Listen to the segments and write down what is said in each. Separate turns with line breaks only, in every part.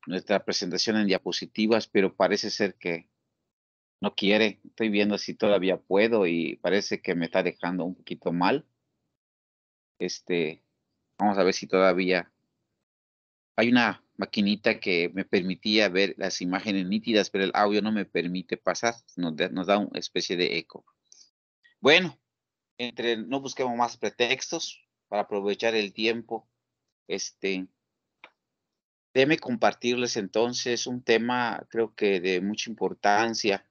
nuestra presentación en diapositivas, pero parece ser que no quiere. Estoy viendo si todavía puedo y parece que me está dejando un poquito mal. Vamos a ver si todavía hay una maquinita que me permitía ver las imágenes nítidas, pero el audio no me permite pasar. Nos da una especie de eco. Bueno, no busquemos más pretextos para aprovechar el tiempo. Déjeme compartirles entonces un tema, creo que de mucha importancia.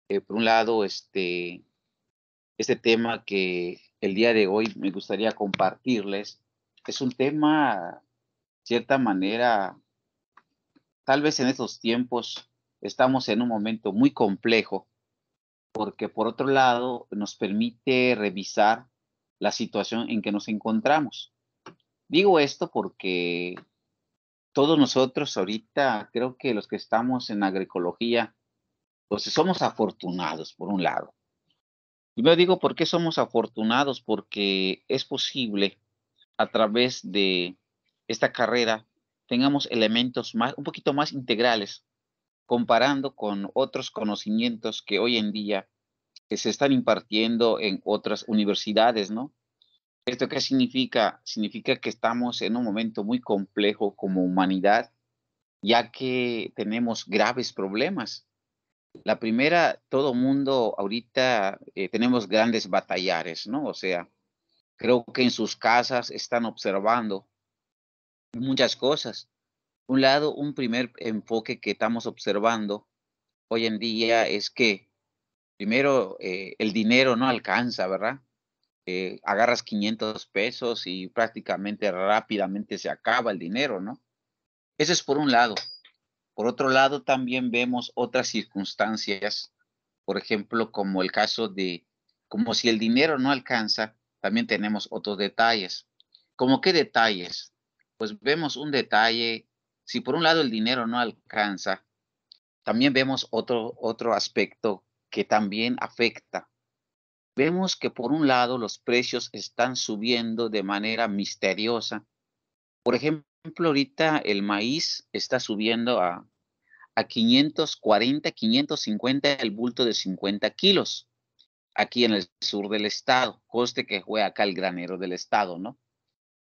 Por un lado, este tema que el día de hoy me gustaría compartirles es un tema, cierta manera, tal vez en estos tiempos estamos en un momento muy complejo, porque por otro lado nos permite revisar la situación en que nos encontramos. Digo esto porque todos nosotros ahorita, creo que los que estamos en agroecología, pues somos afortunados, por un lado. Y me digo, ¿por qué somos afortunados? Porque es posible, a través de esta carrera, tengamos elementos un poquito más integrales, comparando con otros conocimientos que hoy en día que se están impartiendo en otras universidades, ¿no? ¿Esto qué significa? Significa que estamos en un momento muy complejo como humanidad, ya que tenemos graves problemas. La primera, todo mundo ahorita tenemos grandes batallares, ¿no? O sea, creo que en sus casas están observando muchas cosas. Un lado, un primer enfoque que estamos observando hoy en día es que primero el dinero no alcanza, ¿verdad? Agarras 500 pesos y prácticamente rápidamente se acaba el dinero, ¿no? Eso es por un lado. Por otro lado, también vemos otras circunstancias, por ejemplo, como el caso de, como si el dinero no alcanza, también tenemos otros detalles. ¿Cómo qué detalles? Pues vemos un detalle, si por un lado el dinero no alcanza, también vemos otro aspecto que también afecta. Vemos que por un lado los precios están subiendo de manera misteriosa. Por ejemplo, ahorita el maíz está subiendo a 540, 550 el bulto de 50 kilos, aquí en el sur del estado. Coste que fue acá el granero del estado, ¿no?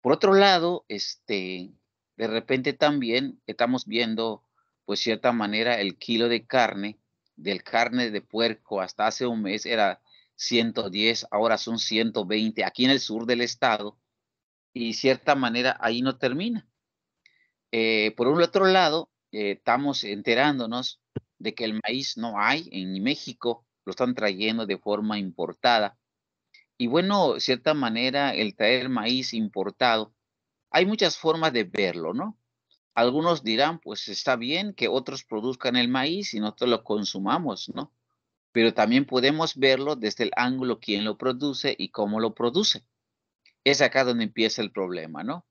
Por otro lado, de repente también estamos viendo, pues, cierta manera, el kilo de carne, del carne de puerco hasta hace un mes era 110, ahora son 120, aquí en el sur del estado, y cierta manera ahí no termina. Por un otro lado, estamos enterándonos de que el maíz no hay en México, lo están trayendo de forma importada. Y bueno, cierta manera, el traer maíz importado, hay muchas formas de verlo, ¿no? Algunos dirán, pues está bien que otros produzcan el maíz y nosotros lo consumamos, ¿no? Pero también podemos verlo desde el ángulo quién lo produce y cómo lo produce. Es acá donde empieza el problema, ¿no?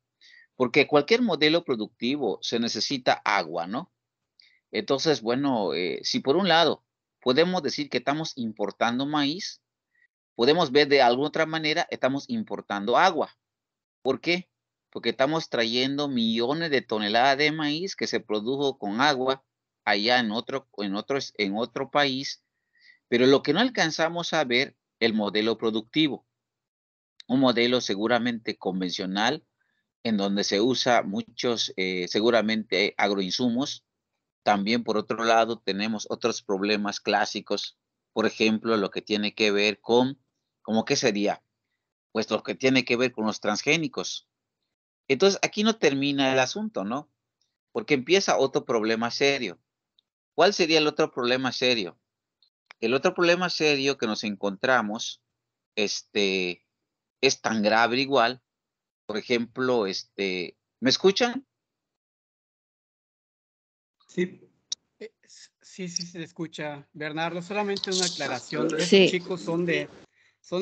Porque cualquier modelo productivo se necesita agua, ¿no? Entonces, bueno, si por un lado podemos decir que estamos importando maíz, podemos ver de alguna otra manera, estamos importando agua. ¿Por qué? Porque estamos trayendo millones de toneladas de maíz que se produjo con agua allá en otro país, pero lo que no alcanzamos a ver, el modelo productivo, un modelo seguramente convencional, en donde se usa muchos, seguramente agroinsumos. También, por otro lado, tenemos otros problemas clásicos, por ejemplo, lo que tiene que ver con, ¿cómo qué sería? Pues lo que tiene que ver con los transgénicos. Entonces, aquí no termina el asunto, ¿no? Porque empieza otro problema serio. ¿Cuál sería el otro problema serio? El otro problema serio que nos encontramos, es tan grave igual. Por ejemplo, ¿me escuchan?
Sí,
Sí, sí se escucha, Bernardo. Solamente una aclaración. Estos
Sí,
chicos son de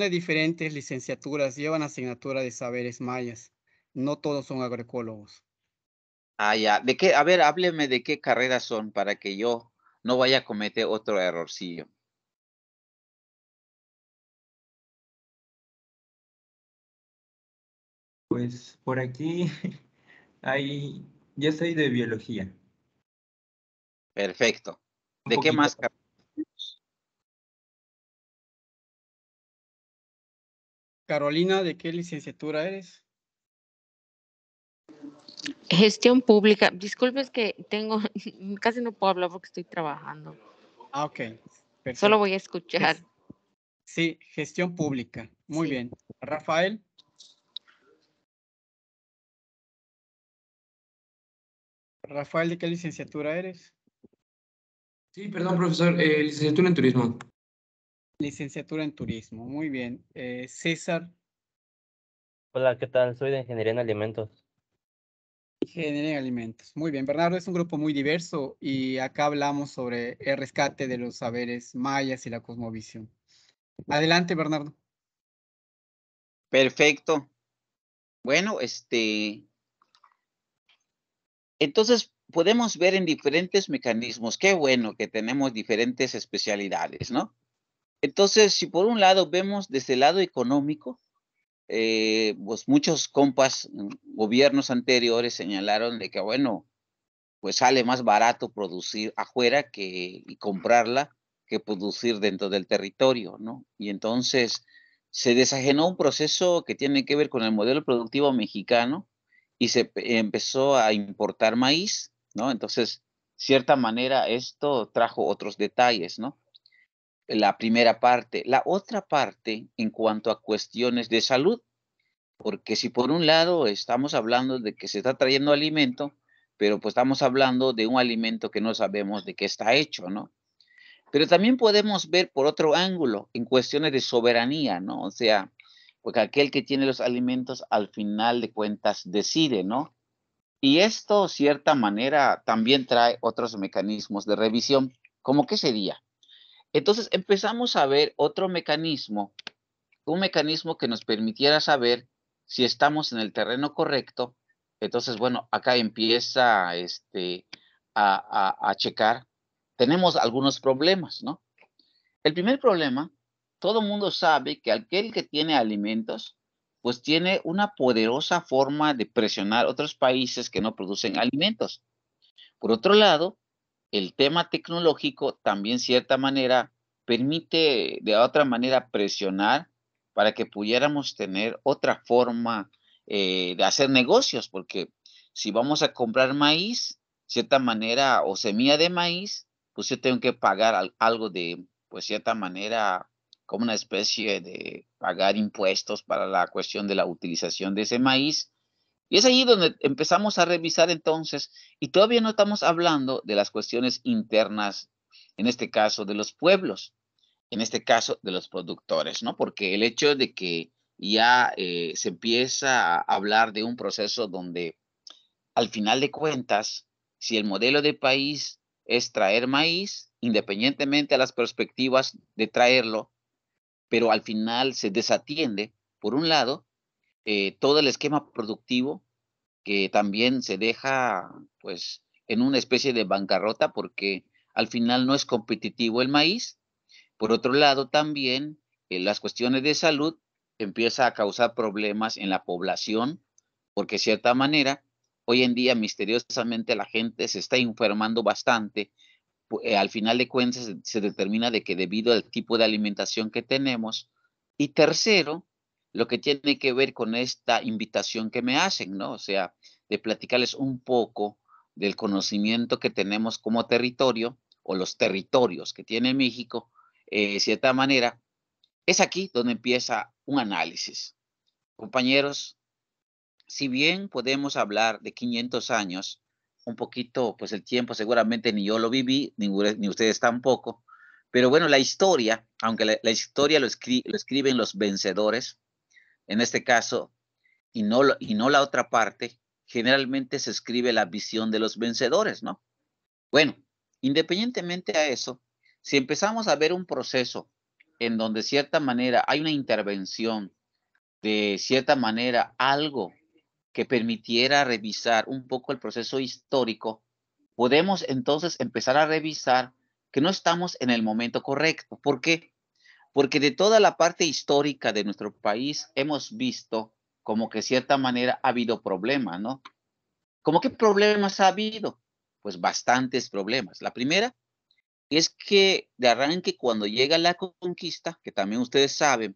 diferentes licenciaturas, llevan asignatura de saberes mayas. No todos son agroecólogos.
Ah, ya. ¿De qué? A ver, hábleme de qué carreras son para que yo no vaya a cometer otro errorcillo.
pues por aquí hay Yo soy de biología.
Perfecto.
Un
¿De qué
poquito.
más?
Carolina, ¿de qué licenciatura eres?
Gestión pública. Disculpe, es que tengo, casi no puedo hablar porque estoy trabajando.
Ah, ok,
Solo
perfecto.
voy a escuchar.
Sí, gestión pública. Muy
Sí.
bien. Rafael. Rafael, ¿de qué licenciatura eres?
Sí, perdón, profesor. Licenciatura en turismo.
Licenciatura en turismo. Muy bien. César,
Hola, ¿qué tal? Soy de Ingeniería en Alimentos.
ingeniería en alimentos. Muy bien. Bernardo, es un grupo muy diverso y acá hablamos sobre el rescate de los saberes mayas y la cosmovisión. Adelante, Bernardo.
Perfecto. Bueno, entonces podemos ver en diferentes mecanismos. Qué bueno que tenemos diferentes especialidades, ¿no? Entonces, si por un lado vemos desde el lado económico, pues muchos compas, gobiernos anteriores señalaron de que, bueno, pues sale más barato producir afuera y comprarla que producir dentro del territorio, ¿no? Y entonces se desajenó un proceso que tiene que ver con el modelo productivo mexicano y empezó a importar maíz, ¿no? Entonces, cierta manera, esto trajo otros detalles, ¿no? La primera parte. La otra parte, en cuanto a cuestiones de salud, porque si por un lado estamos hablando de que se está trayendo alimento, pero pues estamos hablando de un alimento que no sabemos de qué está hecho, ¿no? Pero también podemos ver por otro ángulo, en cuestiones de soberanía, ¿no? O sea, porque aquel que tiene los alimentos al final de cuentas decide, ¿no? Y esto, cierta manera, también trae otros mecanismos de revisión. ¿Cómo qué sería? Entonces empezamos a ver otro mecanismo, un mecanismo que nos permitiera saber si estamos en el terreno correcto. Entonces, bueno, acá empieza a checar. Tenemos algunos problemas, ¿no? El primer problema, todo el mundo sabe que aquel que tiene alimentos, pues tiene una poderosa forma de presionar otros países que no producen alimentos. Por otro lado, el tema tecnológico también, cierta manera, permite de otra manera presionar para que pudiéramos tener otra forma de hacer negocios, porque si vamos a comprar maíz, cierta manera, o semilla de maíz, pues yo tengo que pagar algo de, pues cierta manera, como una especie de pagar impuestos para la cuestión de la utilización de ese maíz. Y es ahí donde empezamos a revisar entonces, y todavía no estamos hablando de las cuestiones internas, en este caso de los pueblos, en este caso de los productores, ¿no? Porque el hecho de que ya se empieza a hablar de un proceso donde al final de cuentas, si el modelo de país es traer maíz, independientemente a las perspectivas de traerlo, pero al final se desatiende, por un lado, todo el esquema productivo que también se deja, pues, en una especie de bancarrota porque al final no es competitivo el maíz. Por otro lado, también las cuestiones de salud empieza a causar problemas en la población porque, de cierta manera, hoy en día misteriosamente la gente se está enfermando bastante. Al final de cuentas se determina de que debido al tipo de alimentación que tenemos. Y tercero, lo que tiene que ver con esta invitación que me hacen, ¿no? O sea, de platicarles un poco del conocimiento que tenemos como territorio o los territorios que tiene México, de cierta manera, es aquí donde empieza un análisis. Compañeros, si bien podemos hablar de 500 años, un poquito, pues el tiempo seguramente ni yo lo viví, ni ustedes tampoco, pero bueno, la historia, aunque la historia lo escriben los vencedores, en este caso, y no la otra parte, generalmente se escribe la visión de los vencedores, ¿no? Bueno, independientemente a eso, si empezamos a ver un proceso en donde de cierta manera hay una intervención, de cierta manera algo que permitiera revisar un poco el proceso histórico, podemos entonces empezar a revisar que no estamos en el momento correcto. ¿Por qué? Porque de toda la parte histórica de nuestro país hemos visto como que de cierta manera ha habido problemas, ¿no? ¿Cómo qué problemas ha habido? Pues bastantes problemas. La primera es que de arranque cuando llega la conquista, que también ustedes saben,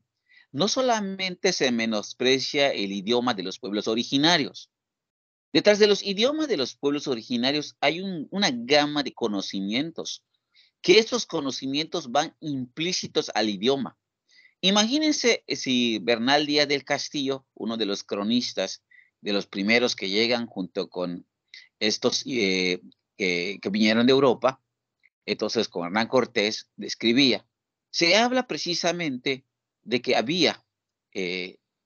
no solamente se menosprecia el idioma de los pueblos originarios. Detrás de los idiomas de los pueblos originarios hay una gama de conocimientos, que estos conocimientos van implícitos al idioma. Imagínense si Bernal Díaz del Castillo, uno de los cronistas, de los primeros que llegan junto con estos que vinieron de Europa, entonces con Hernán Cortés, describía. Se habla precisamente de que había,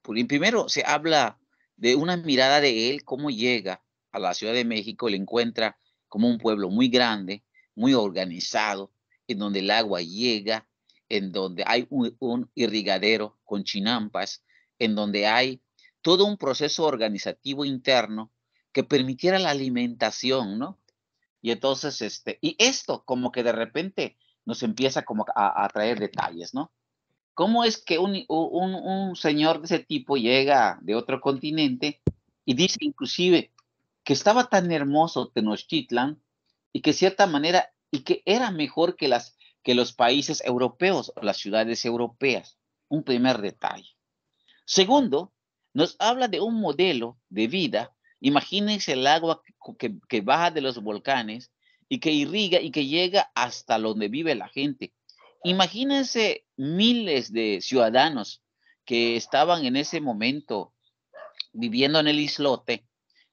primero se habla de una mirada de él, cómo llega a la Ciudad de México, le encuentra como un pueblo muy grande, muy organizado, en donde el agua llega, en donde hay un irrigadero con chinampas, en donde hay todo un proceso organizativo interno que permitiera la alimentación, ¿no? Y entonces, y esto como que de repente nos empieza como a traer detalles, ¿no? ¿Cómo es que un señor de ese tipo llega de otro continente y dice inclusive que estaba tan hermoso Tenochtitlan y que de cierta manera, y que era mejor que los países europeos o las ciudades europeas? Un primer detalle. Segundo, nos habla de un modelo de vida. Imagínense el agua que baja de los volcanes y que irriga y que llega hasta donde vive la gente. Imagínense miles de ciudadanos que estaban en ese momento viviendo en el islote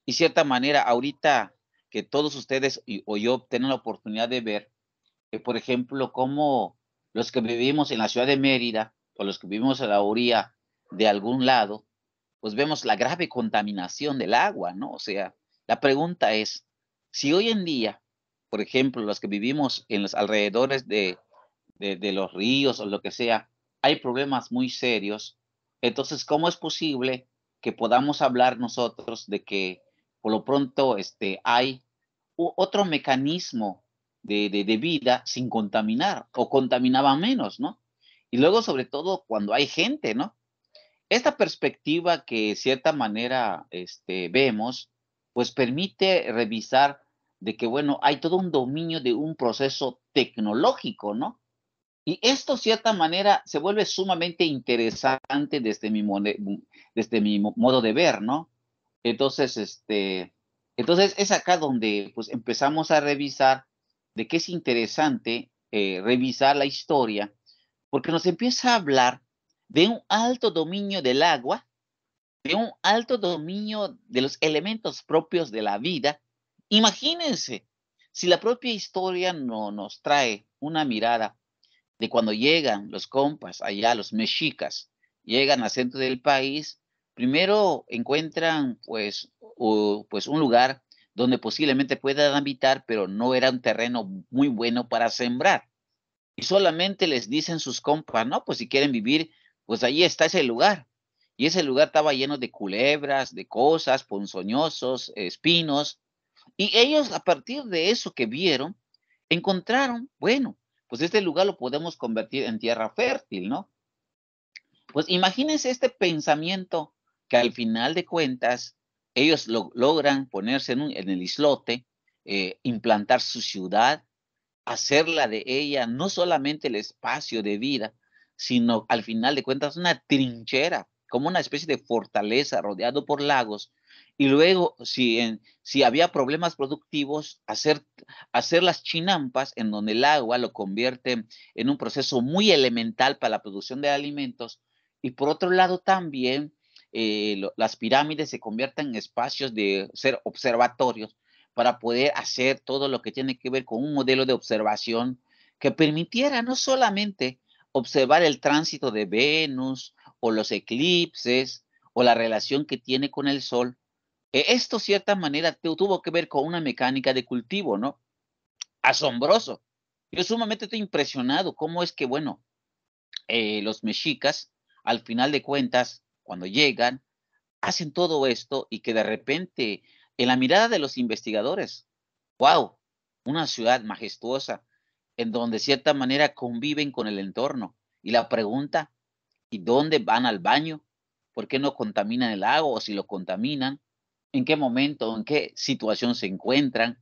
y cierta manera ahorita que todos ustedes o yo tienen la oportunidad de ver, por ejemplo, cómo los que vivimos en la ciudad de Mérida o los que vivimos a la orilla de algún lado, pues vemos la grave contaminación del agua, ¿no? O sea, la pregunta es, si hoy en día, por ejemplo, los que vivimos en los alrededores de los ríos o lo que sea, hay problemas muy serios, entonces, ¿cómo es posible que podamos hablar nosotros de que por lo pronto hay otro mecanismo de vida sin contaminar o contaminaba menos, ¿no? Y luego, sobre todo, cuando hay gente, ¿no? Esta perspectiva que de cierta manera vemos, pues permite revisar de que, bueno, hay todo un dominio de un proceso tecnológico, ¿no? Y esto, de cierta manera, se vuelve sumamente interesante desde mi modo de ver, ¿no? Entonces, entonces es acá donde pues empezamos a revisar de qué es interesante revisar la historia, porque nos empieza a hablar de un alto dominio del agua, de un alto dominio de los elementos propios de la vida. Imagínense, si la propia historia no nos trae una mirada de cuando llegan los compas allá, los mexicas, llegan al centro del país, primero encuentran pues un lugar donde posiblemente puedan habitar, pero no era un terreno muy bueno para sembrar. Y solamente les dicen sus compas, no, pues si quieren vivir, pues ahí está ese lugar. Y ese lugar estaba lleno de culebras, de cosas, ponzoñosos, espinos. Y ellos, a partir de eso que vieron, encontraron, bueno, pues este lugar lo podemos convertir en tierra fértil, ¿no? Pues imagínense este pensamiento que al final de cuentas ellos logran ponerse en el islote, implantar su ciudad, hacerla de ella no solamente el espacio de vida, sino al final de cuentas una trinchera, como una especie de fortaleza rodeado por lagos. Y luego, si había problemas productivos, hacer las chinampas en donde el agua lo convierte en un proceso muy elemental para la producción de alimentos. Y por otro lado también, las pirámides se convierten en espacios de ser observatorios para poder hacer todo lo que tiene que ver con un modelo de observación que permitiera no solamente observar el tránsito de Venus o los eclipses o la relación que tiene con el Sol. Esto, cierta manera, tuvo que ver con una mecánica de cultivo, ¿no? Asombroso. Yo sumamente estoy impresionado cómo es que, bueno, los mexicas, al final de cuentas, cuando llegan, hacen todo esto y que de repente, en la mirada de los investigadores, wow, una ciudad majestuosa, en donde de cierta manera conviven con el entorno. Y la pregunta, ¿y dónde van al baño? ¿Por qué no contaminan el agua? O si lo contaminan, en qué momento, en qué situación se encuentran.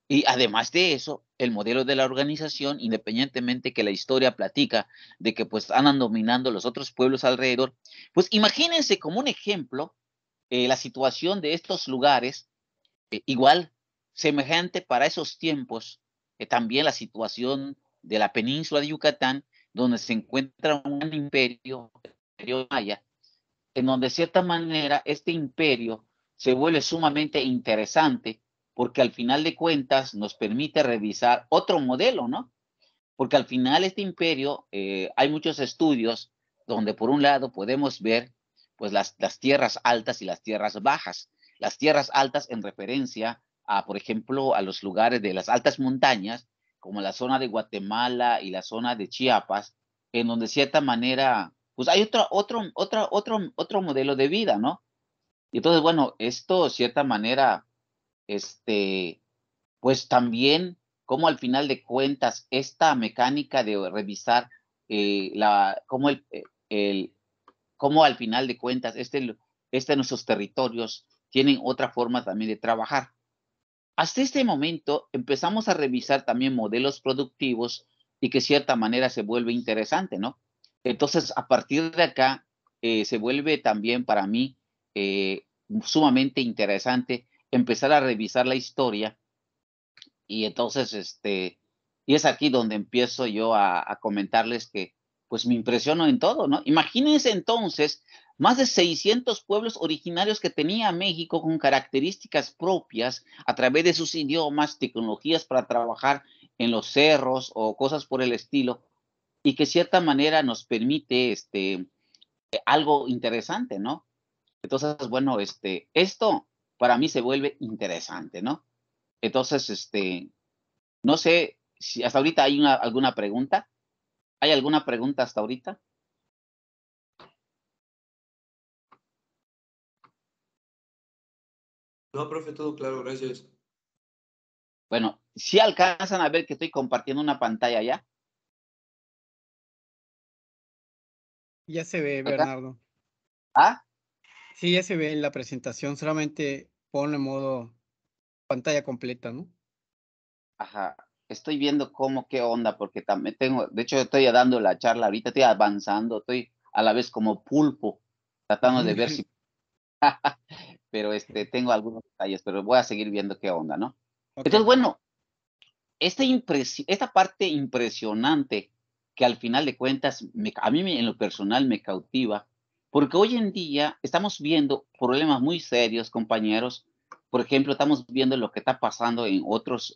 Y además de eso, el modelo de la organización, independientemente que la historia platica de que pues andan dominando los otros pueblos alrededor, pues imagínense como un ejemplo la situación de estos lugares, igual semejante para esos tiempos, también la situación de la península de Yucatán, donde se encuentra un imperio, el imperio maya, en donde de cierta manera este imperio se vuelve sumamente interesante porque al final de cuentas nos permite revisar otro modelo, ¿no? Porque al final este imperio, hay muchos estudios donde por un lado podemos ver pues las tierras altas y las tierras bajas. Las tierras altas en referencia a, por ejemplo, a los lugares de las altas montañas, como la zona de Guatemala y la zona de Chiapas, en donde de cierta manera, pues hay otro modelo de vida, ¿no? Y entonces, bueno, esto de cierta manera, este, pues también, como al final de cuentas, esta mecánica de revisar cómo cómo al final de cuentas, nuestros territorios tienen otra forma también de trabajar. Hasta este momento empezamos a revisar también modelos productivos y que de cierta manera se vuelve interesante, ¿no? Entonces, a partir de acá, se vuelve también para mí sumamente interesante empezar a revisar la historia y entonces, y es aquí donde empiezo yo a comentarles que, pues me impresiono en todo, ¿no? Imagínense entonces más de 600 pueblos originarios que tenía México con características propias a través de sus idiomas, tecnologías para trabajar en los cerros o cosas por el estilo, y que de cierta manera nos permite algo interesante, ¿no? Entonces, bueno, esto para mí se vuelve interesante, ¿no? Entonces, no sé si hasta ahorita hay alguna pregunta. ¿Hay alguna pregunta hasta ahorita?
No, profe, todo claro, gracias.
Bueno, si alcanzan a ver que estoy compartiendo una pantalla ya.
Ya se ve,
¿Acá?
Bernardo.
¿Ah?
Sí, ya se ve en la presentación, solamente ponlo en modo pantalla completa, ¿no?
Ajá. Estoy viendo qué onda, porque también de hecho estoy dando la charla ahorita, estoy avanzando, estoy a la vez como pulpo, tratando de ver si, pero tengo algunos detalles, pero voy a seguir viendo qué onda, ¿no?
Ok.
Entonces, bueno, esta parte impresionante que al final de cuentas a mí en lo personal me cautiva, porque hoy en día estamos viendo problemas muy serios, compañeros. Por ejemplo, estamos viendo lo que está pasando en otros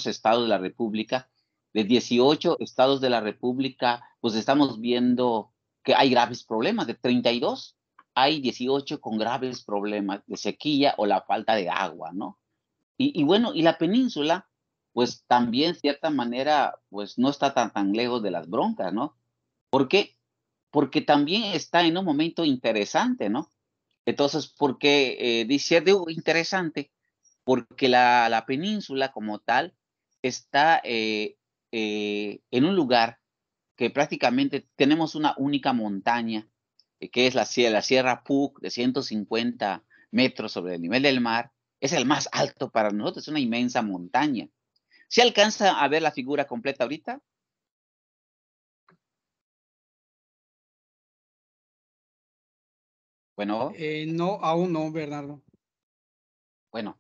estados de la República. De 18 estados de la República, pues estamos viendo que hay graves problemas. De 32, hay 18 con graves problemas de sequía o la falta de agua, ¿no? Y bueno, y la península, pues también, cierta manera, pues no está tan lejos de las broncas, ¿no? ¿Por qué? Porque también está en un momento interesante, ¿no? Entonces, ¿por qué dice algo interesante? Porque la península como tal está en un lugar que prácticamente tenemos una única montaña, que es la Sierra Puc de 150 metros sobre el nivel del mar. Es el más alto para nosotros, es una inmensa montaña. ¿Se alcanza a ver la figura completa ahorita? Bueno,
No, aún no, Bernardo.
bueno.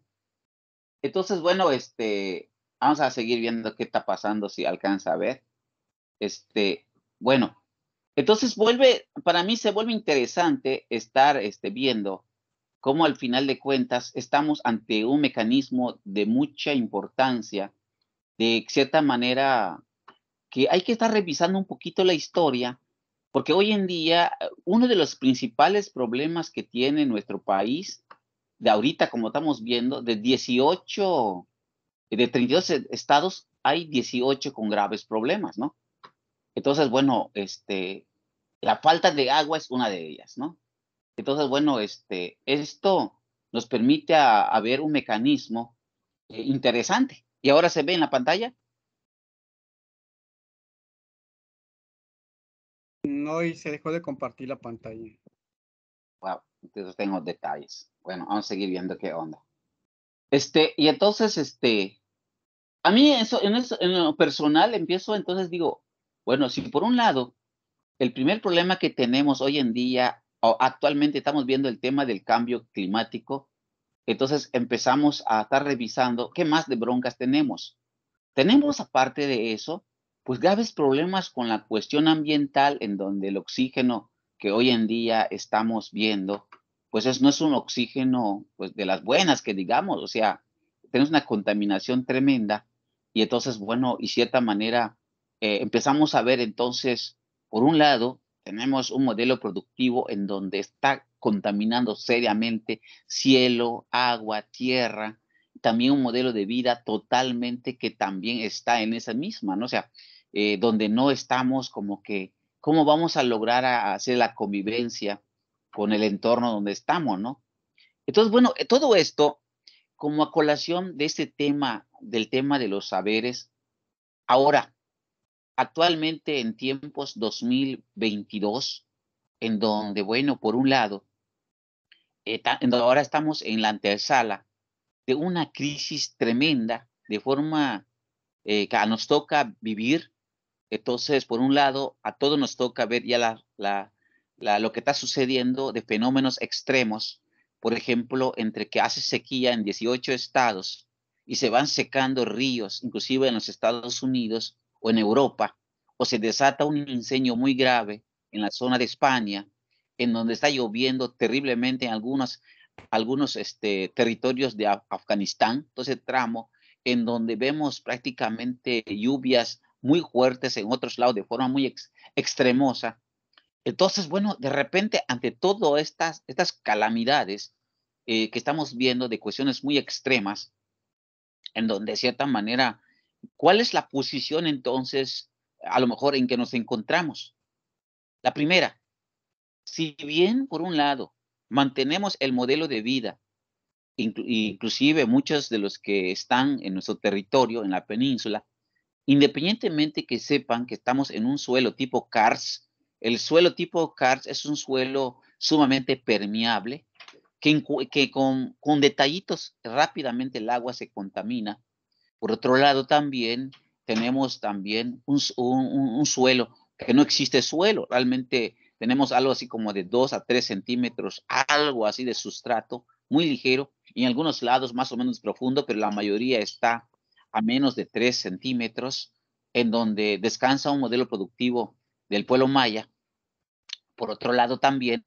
Entonces, bueno, vamos a seguir viendo qué está pasando, si alcanza a ver. Bueno, entonces para mí se vuelve interesante estar viendo cómo al final de cuentas estamos ante un mecanismo de mucha importancia, de cierta manera que hay que estar revisando un poquito la historia, porque hoy en día uno de los principales problemas que tiene nuestro país, de ahorita como estamos viendo, de 32 estados, hay 18 con graves problemas, ¿no? Entonces, bueno, la falta de agua es una de ellas, ¿no? Entonces, bueno, esto nos permite a ver un mecanismo interesante. ¿Y ahora se ve en la pantalla?
No, y se dejó de compartir la pantalla.
Wow. Entonces tengo detalles. Bueno, vamos a seguir viendo qué onda. Y entonces, a mí en lo personal empiezo, entonces digo, bueno, si por un lado, el primer problema que tenemos hoy en día, o actualmente estamos viendo el tema del cambio climático, entonces empezamos a estar revisando qué más de broncas tenemos. Tenemos, aparte de eso, pues graves problemas con la cuestión ambiental, en donde el oxígeno que hoy en día estamos viendo, pues no es un oxígeno pues, de las buenas, que digamos, o sea, tenemos una contaminación tremenda, y entonces, bueno, y cierta manera, empezamos a ver entonces, por un lado, tenemos un modelo productivo en donde está contaminando seriamente cielo, agua, tierra, también un modelo de vida totalmente que también está en esa misma, ¿no? O sea, donde no estamos como que, ¿cómo vamos a lograr hacer la convivencia con el entorno donde estamos, ¿no? Entonces, bueno, todo esto, como a colación de este tema, del tema de los saberes, ahora, actualmente en tiempos 2022, en donde, bueno, por un lado, ahora estamos en la antesala de una crisis tremenda, de forma que nos toca vivir. Entonces, por un lado, a todos nos toca ver ya lo que está sucediendo de fenómenos extremos, por ejemplo, entre que hace sequía en 18 estados y se van secando ríos, inclusive en los Estados Unidos o en Europa, o se desata un incendio muy grave en la zona de España, en donde está lloviendo terriblemente en algunos territorios de Afganistán, todo ese tramo, en donde vemos prácticamente lluvias muy fuertes en otros lados de forma muy extremosa. Entonces, bueno, de repente, ante todas estas calamidades que estamos viendo de cuestiones muy extremas, en donde de cierta manera, ¿cuál es la posición entonces, a lo mejor, en que nos encontramos? La primera, si bien, por un lado, mantenemos el modelo de vida, inclusive muchos de los que están en nuestro territorio, en la península, independientemente que sepan que estamos en un suelo tipo karst, el suelo tipo karst es un suelo sumamente permeable, que con detallitos rápidamente el agua se contamina. Por otro lado, también tenemos también un suelo, que no existe suelo, realmente tenemos algo así como de 2 a 3 centímetros, algo así de sustrato, muy ligero, y en algunos lados más o menos profundo, pero la mayoría está a menos de 3 centímetros, en donde descansa un modelo productivo del pueblo maya. Por otro lado, también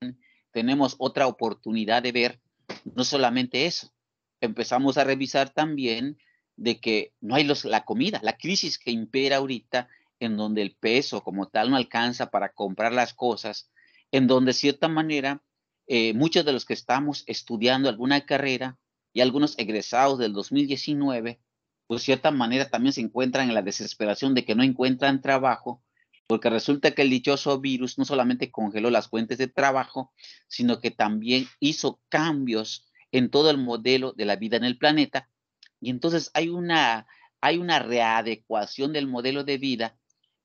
tenemos otra oportunidad de ver no solamente eso, empezamos a revisar también de que no hay la comida, la crisis que impera ahorita, en donde el peso como tal no alcanza para comprar las cosas, en donde de cierta manera muchos de los que estamos estudiando alguna carrera y algunos egresados del 2019, pues de cierta manera también se encuentran en la desesperación de que no encuentran trabajo, porque resulta que el dichoso virus no solamente congeló las fuentes de trabajo, sino que también hizo cambios en todo el modelo de la vida en el planeta. Y entonces hay una readecuación del modelo de vida,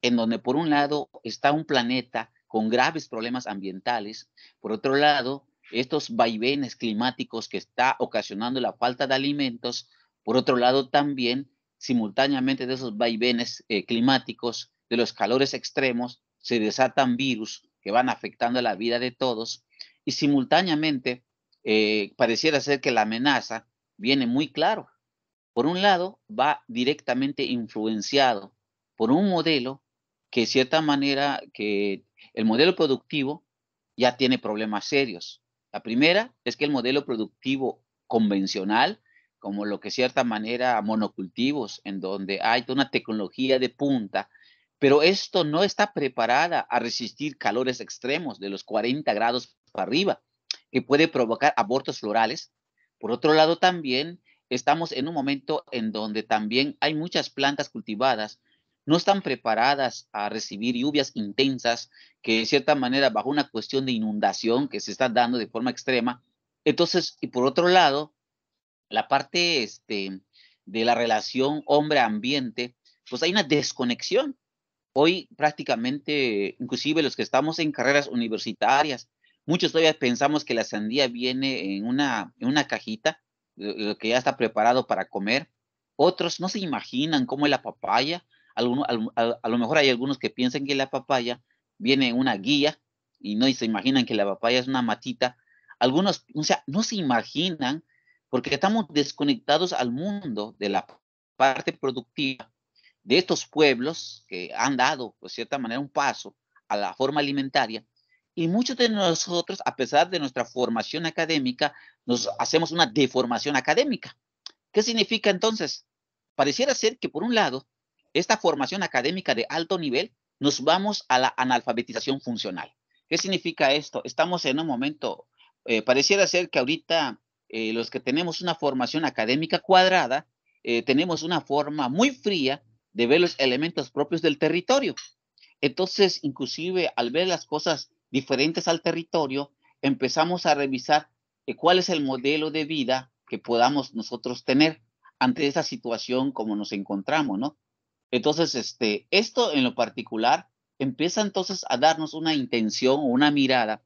en donde por un lado está un planeta con graves problemas ambientales, por otro lado, estos vaivenes climáticos que está ocasionando la falta de alimentos, por otro lado también, simultáneamente de esos vaivenes climáticos, de los calores extremos, se desatan virus que van afectando la vida de todos, y simultáneamente pareciera ser que la amenaza viene muy claro. Por un lado, va directamente influenciado por un modelo que de cierta manera, que el modelo productivo ya tiene problemas serios. La primera es que el modelo productivo convencional, como lo que de cierta manera monocultivos, en donde hay toda una tecnología de punta, pero esto no está preparada a resistir calores extremos de los 40 grados para arriba, que puede provocar abortos florales. Por otro lado, también estamos en un momento en donde también hay muchas plantas cultivadas, no están preparadas a recibir lluvias intensas, que de cierta manera bajo una cuestión de inundación que se está dando de forma extrema. Entonces, y por otro lado, la parte de la relación hombre-ambiente, pues hay una desconexión. Hoy prácticamente, inclusive los que estamos en carreras universitarias Muchos todavía pensamos que la sandía viene en una cajita, lo que ya está preparado para comer. Otros no se imaginan cómo es la papaya. A lo mejor hay algunos que piensan que la papaya viene en una guía y no se imaginan que la papaya es una matita. Algunos, o sea, no se imaginan porque estamos desconectados al mundo de la parte productiva de estos pueblos que han dado, de cierta manera, un paso a la forma alimentaria. Y muchos de nosotros, a pesar de nuestra formación académica, nos hacemos una deformación académica. ¿Qué significa entonces? Pareciera ser que, por un lado, esta formación académica de alto nivel, nos vamos a la analfabetización funcional. ¿Qué significa esto? Estamos en un momento, pareciera ser que ahorita los que tenemos una formación académica cuadrada, tenemos una forma muy fría de ver los elementos propios del territorio. Entonces, inclusive al ver las cosas diferentes al territorio, empezamos a revisar cuál es el modelo de vida que podamos nosotros tener ante esa situación como nos encontramos, ¿no? Entonces, esto en lo particular empieza entonces a darnos una intención o una mirada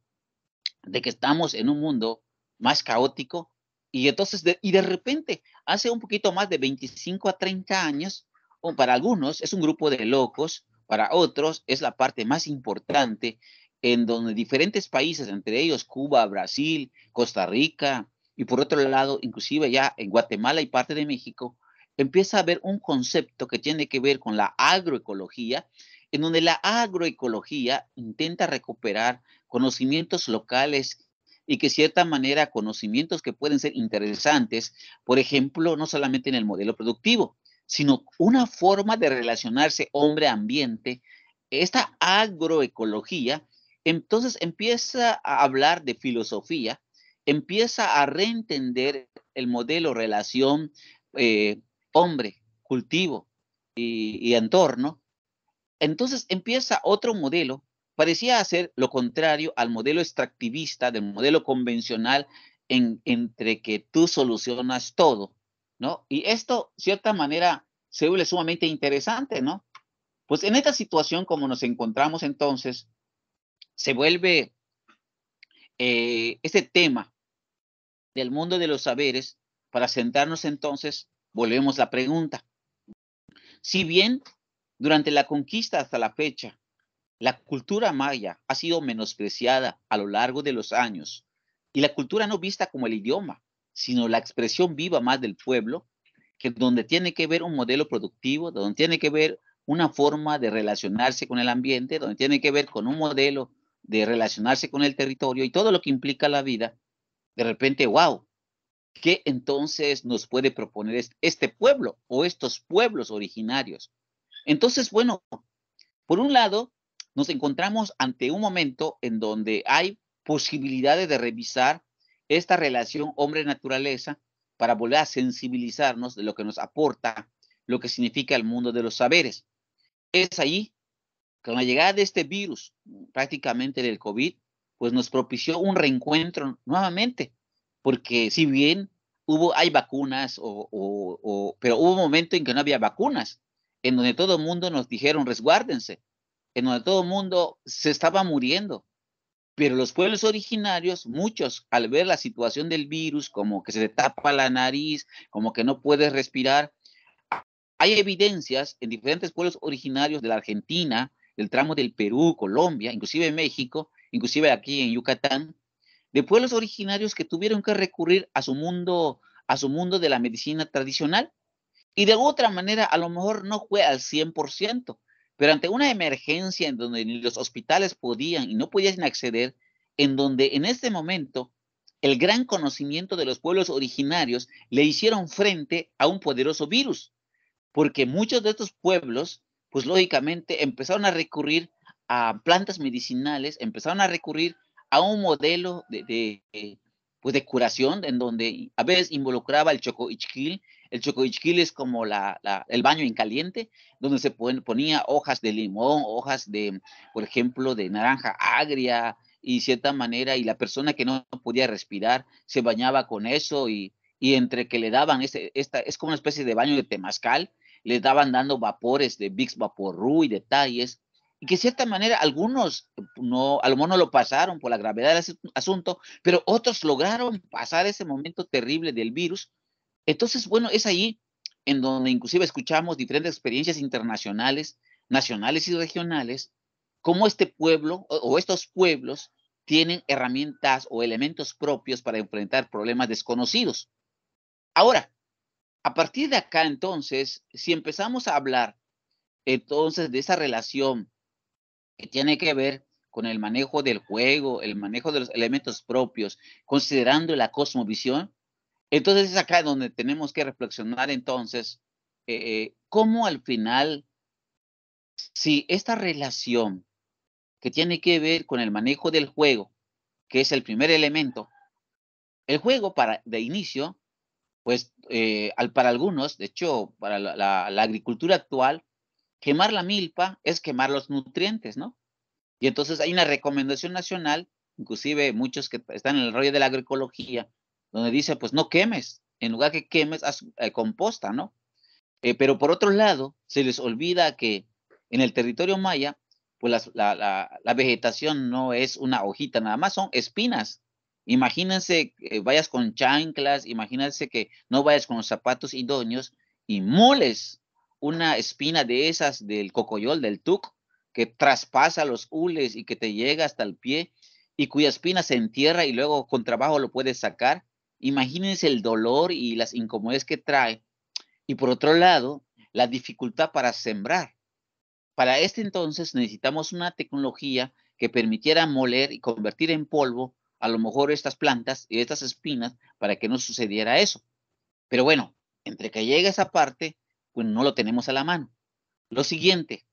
de que estamos en un mundo más caótico y entonces de repente, hace un poquito más de 25 a 30 años, o para algunos es un grupo de locos, para otros es la parte más importante en donde diferentes países, entre ellos Cuba, Brasil, Costa Rica y por otro lado, inclusive ya en Guatemala y parte de México, empieza a haber un concepto que tiene que ver con la agroecología, en donde la agroecología intenta recuperar conocimientos locales y que de cierta manera conocimientos que pueden ser interesantes, por ejemplo, no solamente en el modelo productivo, sino una forma de relacionarse hombre-ambiente. Esta agroecología entonces empieza a hablar de filosofía, empieza a reentender el modelo relación hombre, cultivo y entorno. Entonces empieza otro modelo, parecía hacer lo contrario al modelo extractivista, del modelo convencional, entre que tú solucionas todo, ¿no? Y esto, de cierta manera, se vuelve sumamente interesante, ¿no? Pues en esta situación, como nos encontramos entonces, se vuelve este tema del mundo de los saberes, para sentarnos entonces, volvemos la pregunta. Si bien durante la conquista hasta la fecha, la cultura maya ha sido menospreciada a lo largo de los años y la cultura no vista como el idioma, sino la expresión viva más del pueblo, que donde tiene que ver un modelo productivo, donde tiene que ver una forma de relacionarse con el ambiente, donde tiene que ver con un modelo de relacionarse con el territorio y todo lo que implica la vida, de repente, wow, ¿qué entonces nos puede proponer este pueblo o estos pueblos originarios? Entonces, bueno, por un lado, nos encontramos ante un momento en donde hay posibilidades de revisar esta relación hombre-naturaleza para volver a sensibilizarnos de lo que nos aporta, lo que significa el mundo de los saberes. Es ahí, con la llegada de este virus, prácticamente del COVID, pues nos propició un reencuentro nuevamente, porque si bien hay vacunas, pero hubo un momento en que no había vacunas, en donde todo el mundo nos dijeron resguárdense, en donde todo el mundo se estaba muriendo. Pero los pueblos originarios, muchos, al ver la situación del virus, como que se te tapa la nariz, como que no puedes respirar, hay evidencias en diferentes pueblos originarios de la Argentina, del tramo del Perú, Colombia, inclusive México, inclusive aquí en Yucatán, de pueblos originarios que tuvieron que recurrir a su mundo de la medicina tradicional. Y de otra manera, a lo mejor no fue al 100%, pero ante una emergencia en donde ni los hospitales podían y no podían acceder, en donde en este momento el gran conocimiento de los pueblos originarios le hicieron frente a un poderoso virus, porque muchos de estos pueblos, pues lógicamente empezaron a recurrir a plantas medicinales, empezaron a recurrir a un modelo pues de curación en donde a veces involucraba el chocoichquil. El chocoichquil es como el baño en caliente, donde se ponía hojas de limón, hojas de, por ejemplo, de naranja agria y cierta manera, y la persona que no podía respirar se bañaba con eso y entre que le daban es como una especie de baño de temazcal, le daban dando vapores de Vicks Vaporru y detalles, y que de cierta manera algunos no, a lo mejor no lo pasaron por la gravedad del asunto, pero otros lograron pasar ese momento terrible del virus. Entonces, bueno, es ahí en donde inclusive escuchamos diferentes experiencias internacionales, nacionales y regionales, cómo este pueblo o estos pueblos tienen herramientas o elementos propios para enfrentar problemas desconocidos. Ahora, a partir de acá, entonces, si empezamos a hablar entonces de esa relación que tiene que ver con el manejo del juego, el manejo de los elementos propios, considerando la cosmovisión, entonces es acá donde tenemos que reflexionar entonces cómo al final, si esta relación que tiene que ver con el manejo del juego, que es el primer elemento, el juego de inicio, pues para algunos, de hecho, para la agricultura actual, quemar la milpa es quemar los nutrientes, ¿no? Y entonces hay una recomendación nacional, inclusive muchos que están en el rollo de la agroecología, donde dice, pues no quemes, en lugar que quemes, haz composta, ¿no? Pero por otro lado, se les olvida que en el territorio maya, pues la vegetación no es una hojita, nada más son espinas. Imagínense que vayas con chanclas, imagínense que no vayas con los zapatos idóneos y moles una espina de esas del cocoyol, del tuc, que traspasa los hules y que te llega hasta el pie y cuya espina se entierra y luego con trabajo lo puedes sacar. Imagínense el dolor y las incomodidades que trae. Y por otro lado, la dificultad para sembrar. Para este entonces necesitamos una tecnología que permitiera moler y convertir en polvo a lo mejor estas plantas y estas espinas para que no sucediera eso. Pero bueno, entre que llega esa parte, pues no lo tenemos a la mano. Lo siguiente,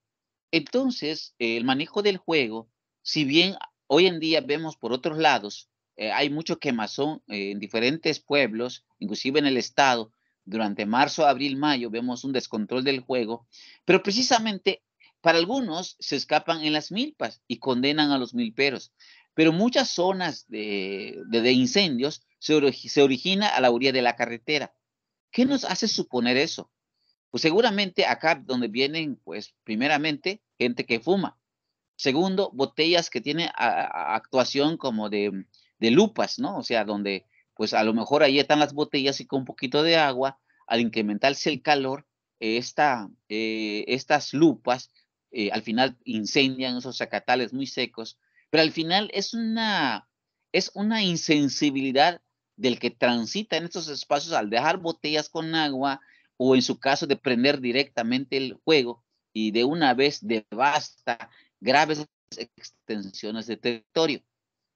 entonces, el manejo del juego, si bien hoy en día vemos por otros lados, hay mucho quemazón en diferentes pueblos, inclusive en el estado, durante marzo, abril, mayo, vemos un descontrol del juego, pero precisamente para algunos se escapan en las milpas y condenan a los milperos, pero muchas zonas de incendios se origina a la orilla de la carretera. ¿Qué nos hace suponer eso? Pues seguramente acá donde vienen, pues primeramente, gente que fuma. Segundo, botellas que tienen actuación como de lupas, ¿no? O sea, donde pues a lo mejor ahí están las botellas y con un poquito de agua, al incrementarse el calor, estas lupas al final incendian esos zacatales muy secos, pero al final es una insensibilidad del que transita en estos espacios al dejar botellas con agua o en su caso de prender directamente el fuego y de una vez devasta graves extensiones de territorio.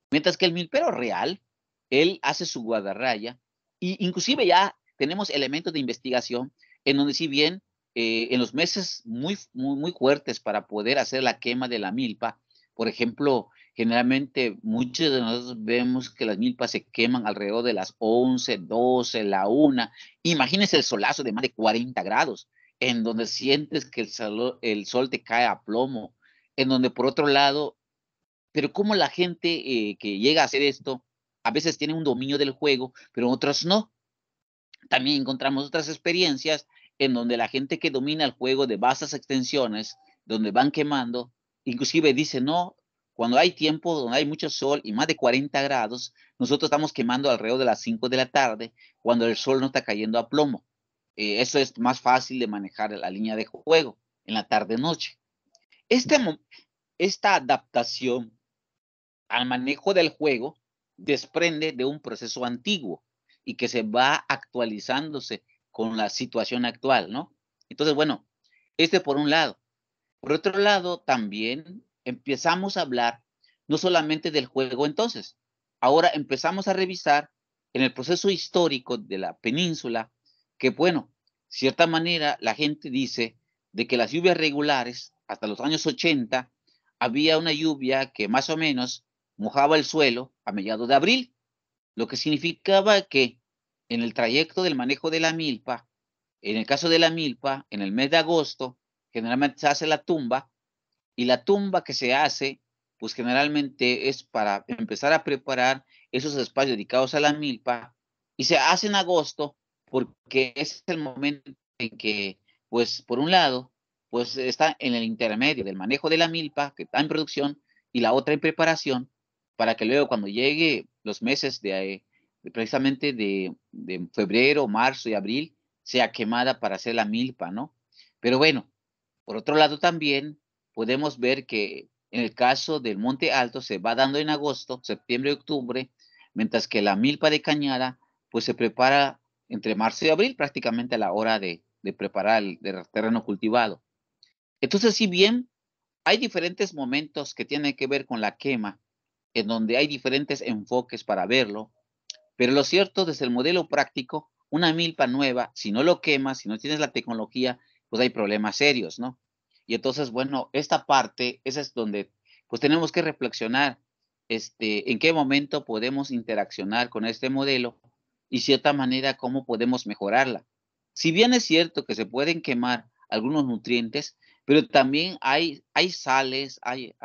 Mientras que el milpero real, él hace su guardarraya y inclusive ya tenemos elementos de investigación en donde si bien en los meses muy fuertes para poder hacer la quema de la milpa, por ejemplo, generalmente muchos de nosotros vemos que las milpas se queman alrededor de las 11, 12, la 1. Imagínense el solazo de más de 40 grados, en donde sientes que el sol te cae a plomo, en donde por otro lado, pero cómo la gente que llega a hacer esto, a veces tiene un dominio del juego, pero otros no. También encontramos otras experiencias en donde la gente que domina el juego de vastas extensiones, donde van quemando, inclusive dice, no, cuando hay tiempo, donde hay mucho sol y más de 40 grados, nosotros estamos quemando alrededor de las 5 de la tarde, cuando el sol no está cayendo a plomo. Eso es más fácil de manejar la línea de juego en la tarde-noche. Esta adaptación al manejo del juego desprende de un proceso antiguo y que se va actualizándose con la situación actual, ¿no? Entonces, bueno, por un lado. Por otro lado, también empezamos a hablar no solamente del juego entonces, ahora empezamos a revisar en el proceso histórico de la península que, bueno, cierta manera la gente dice de que las lluvias regulares hasta los años 80 había una lluvia que más o menos mojaba el suelo a mediados de abril, lo que significaba que en el trayecto del manejo de la milpa, en el caso de la milpa, en el mes de agosto, generalmente se hace la tumba, y la tumba que se hace, pues generalmente es para empezar a preparar esos espacios dedicados a la milpa, y se hace en agosto porque es el momento en que, pues por un lado, pues está en el intermedio del manejo de la milpa, que está en producción, y la otra en preparación, para que luego cuando llegue los meses precisamente de febrero, marzo y abril, sea quemada para hacer la milpa, ¿no? Pero bueno, por otro lado también podemos ver que en el caso del Monte Alto se va dando en agosto, septiembre y octubre, mientras que la milpa de cañada pues se prepara entre marzo y abril, prácticamente a la hora de preparar el terreno cultivado. Entonces, si bien hay diferentes momentos que tienen que ver con la quema, en donde hay diferentes enfoques para verlo, pero lo cierto, desde el modelo práctico, una milpa nueva, si no lo quemas, si no tienes la tecnología, pues hay problemas serios, ¿no? Y entonces, bueno, esta parte, esa es donde pues tenemos que reflexionar en qué momento podemos interaccionar con este modelo y cierta manera cómo podemos mejorarla. Si bien es cierto que se pueden quemar algunos nutrientes, pero también hay sales, hay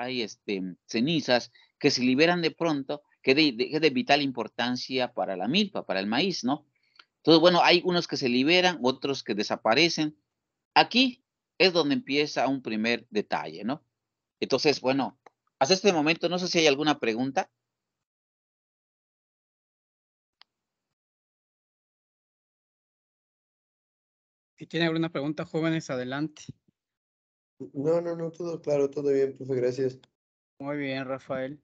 cenizas que se liberan de pronto, que es de vital importancia para la milpa, para el maíz, ¿no? Entonces, bueno, hay unos que se liberan, otros que desaparecen. Aquí es donde empieza un primer detalle, ¿no? Entonces, bueno, hasta este momento no sé si hay alguna pregunta.
Si tienen alguna pregunta, jóvenes, adelante.
No, todo claro, todo bien, profe, gracias.
Muy bien, Rafael.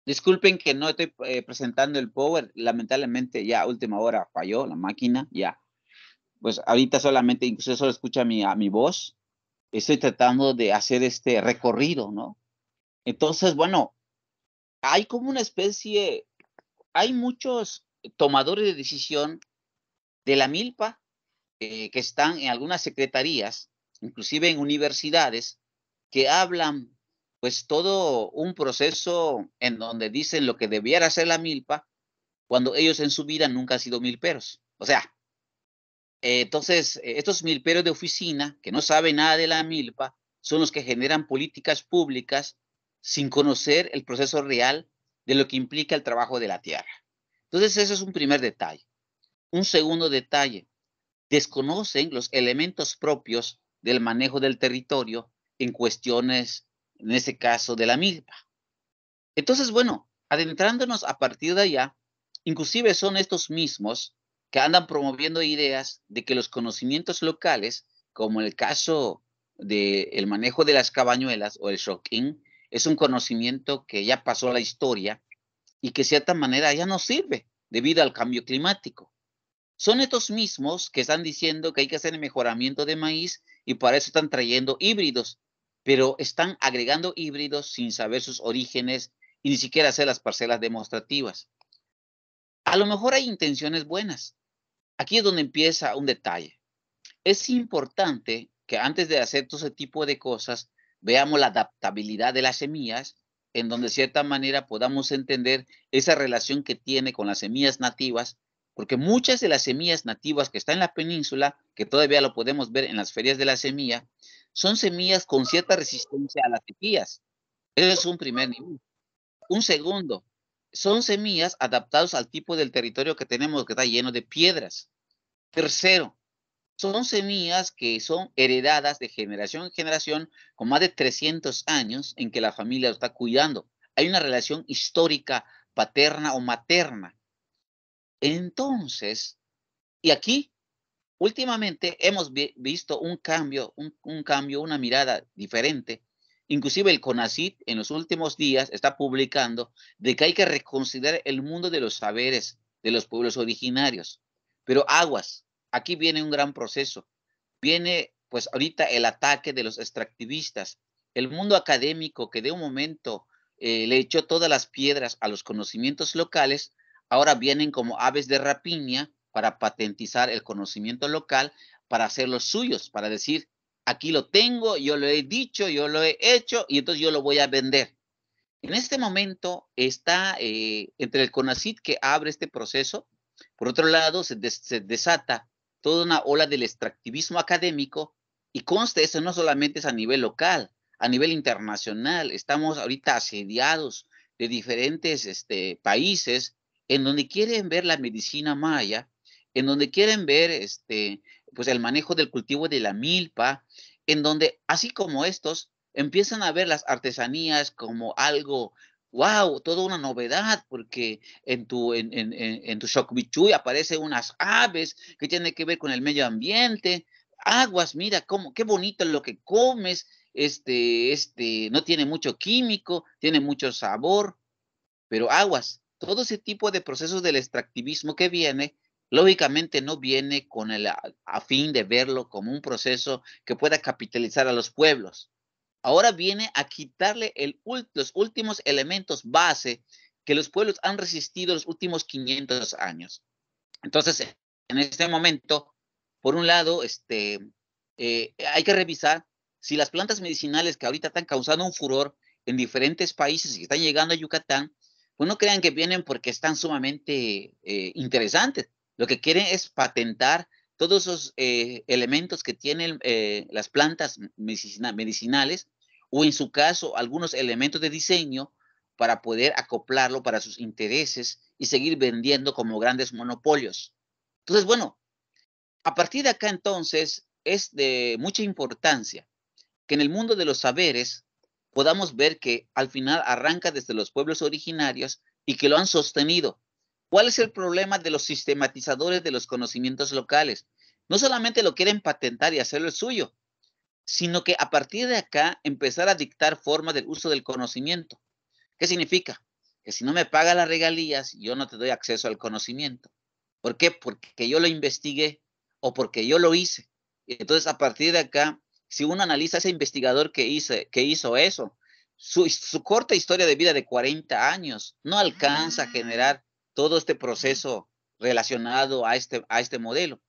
Disculpen que no estoy presentando el Power, lamentablemente ya a última hora falló la máquina, ya. Pues ahorita solamente, incluso solo escucha mi voz. Estoy tratando de hacer este recorrido, ¿no? Entonces, bueno, hay como una especie, hay muchos tomadores de decisión de la milpa que están en algunas secretarías, inclusive en universidades, que hablan pues todo un proceso en donde dicen lo que debiera hacer la milpa, cuando ellos en su vida nunca han sido milperos. O sea, entonces, estos milperos de oficina que no saben nada de la milpa son los que generan políticas públicas sin conocer el proceso real de lo que implica el trabajo de la tierra. Entonces, ese es un primer detalle. Un segundo detalle, desconocen los elementos propios del manejo del territorio en cuestiones, en ese caso, de la milpa. Entonces, bueno, adentrándonos a partir de allá, inclusive son estos mismos que andan promoviendo ideas de que los conocimientos locales, como el caso del manejo de las cabañuelas o el shocking, es un conocimiento que ya pasó a la historia y que de cierta manera ya no sirve debido al cambio climático. Son estos mismos que están diciendo que hay que hacer el mejoramiento de maíz y para eso están trayendo híbridos, pero están agregando híbridos sin saber sus orígenes y ni siquiera hacer las parcelas demostrativas. A lo mejor hay intenciones buenas. Aquí es donde empieza un detalle. Es importante que antes de hacer todo ese tipo de cosas, veamos la adaptabilidad de las semillas, en donde de cierta manera podamos entender esa relación que tiene con las semillas nativas, porque muchas de las semillas nativas que están en la península, que todavía lo podemos ver en las ferias de la semilla, son semillas con cierta resistencia a las sequías. Ese es un primer nivel. Un segundo, son semillas adaptadas al tipo del territorio que tenemos, que está lleno de piedras. Tercero, son semillas que son heredadas de generación en generación con más de 300 años en que la familia lo está cuidando. Hay una relación histórica paterna o materna. Entonces, y aquí últimamente hemos visto un cambio, una mirada diferente. Inclusive el CONACYT en los últimos días está publicando de que hay que reconsiderar el mundo de los saberes de los pueblos originarios. Pero aguas, aquí viene un gran proceso. Viene pues ahorita el ataque de los extractivistas. El mundo académico que de un momento le echó todas las piedras a los conocimientos locales, ahora vienen como aves de rapiña para patentizar el conocimiento local, para hacer los suyos, para decir, aquí lo tengo, yo lo he dicho, yo lo he hecho, y entonces yo lo voy a vender. En este momento está entre el CONACYT que abre este proceso, por otro lado se desata toda una ola del extractivismo académico, y conste, eso no solamente es a nivel local, a nivel internacional, estamos ahorita asediados de diferentes países en donde quieren ver la medicina maya, en donde quieren ver pues el manejo del cultivo de la milpa, en donde, así como estos, empiezan a ver las artesanías como algo, wow, toda una novedad, porque en tu Shokbichuy aparecen unas aves que tienen que ver con el medio ambiente. Aguas, mira, qué bonito lo que comes, no tiene mucho químico, tiene mucho sabor, pero aguas, todo ese tipo de procesos del extractivismo que viene, lógicamente no viene con a fin de verlo como un proceso que pueda capitalizar a los pueblos. Ahora viene a quitarle los últimos elementos base que los pueblos han resistido los últimos 500 años. Entonces, en este momento, por un lado, hay que revisar si las plantas medicinales que ahorita están causando un furor en diferentes países y que están llegando a Yucatán, pues no crean que vienen porque están sumamente interesantes. Lo que quieren es patentar todos esos elementos que tienen las plantas medicinales, o en su caso, algunos elementos de diseño para poder acoplarlo para sus intereses y seguir vendiendo como grandes monopolios. Entonces, bueno, a partir de acá entonces es de mucha importancia que en el mundo de los saberes podamos ver que al final arranca desde los pueblos originarios y que lo han sostenido. ¿Cuál es el problema de los sistematizadores de los conocimientos locales? No solamente lo quieren patentar y hacerlo el suyo, sino que a partir de acá empezar a dictar formas del uso del conocimiento. ¿Qué significa? Que si no me pagas las regalías, yo no te doy acceso al conocimiento. ¿Por qué? Porque yo lo investigué o porque yo lo hice. Y entonces, a partir de acá, si uno analiza a ese investigador que hizo eso, su corta historia de vida de 40 años no alcanza a generar todo este proceso relacionado a este modelo.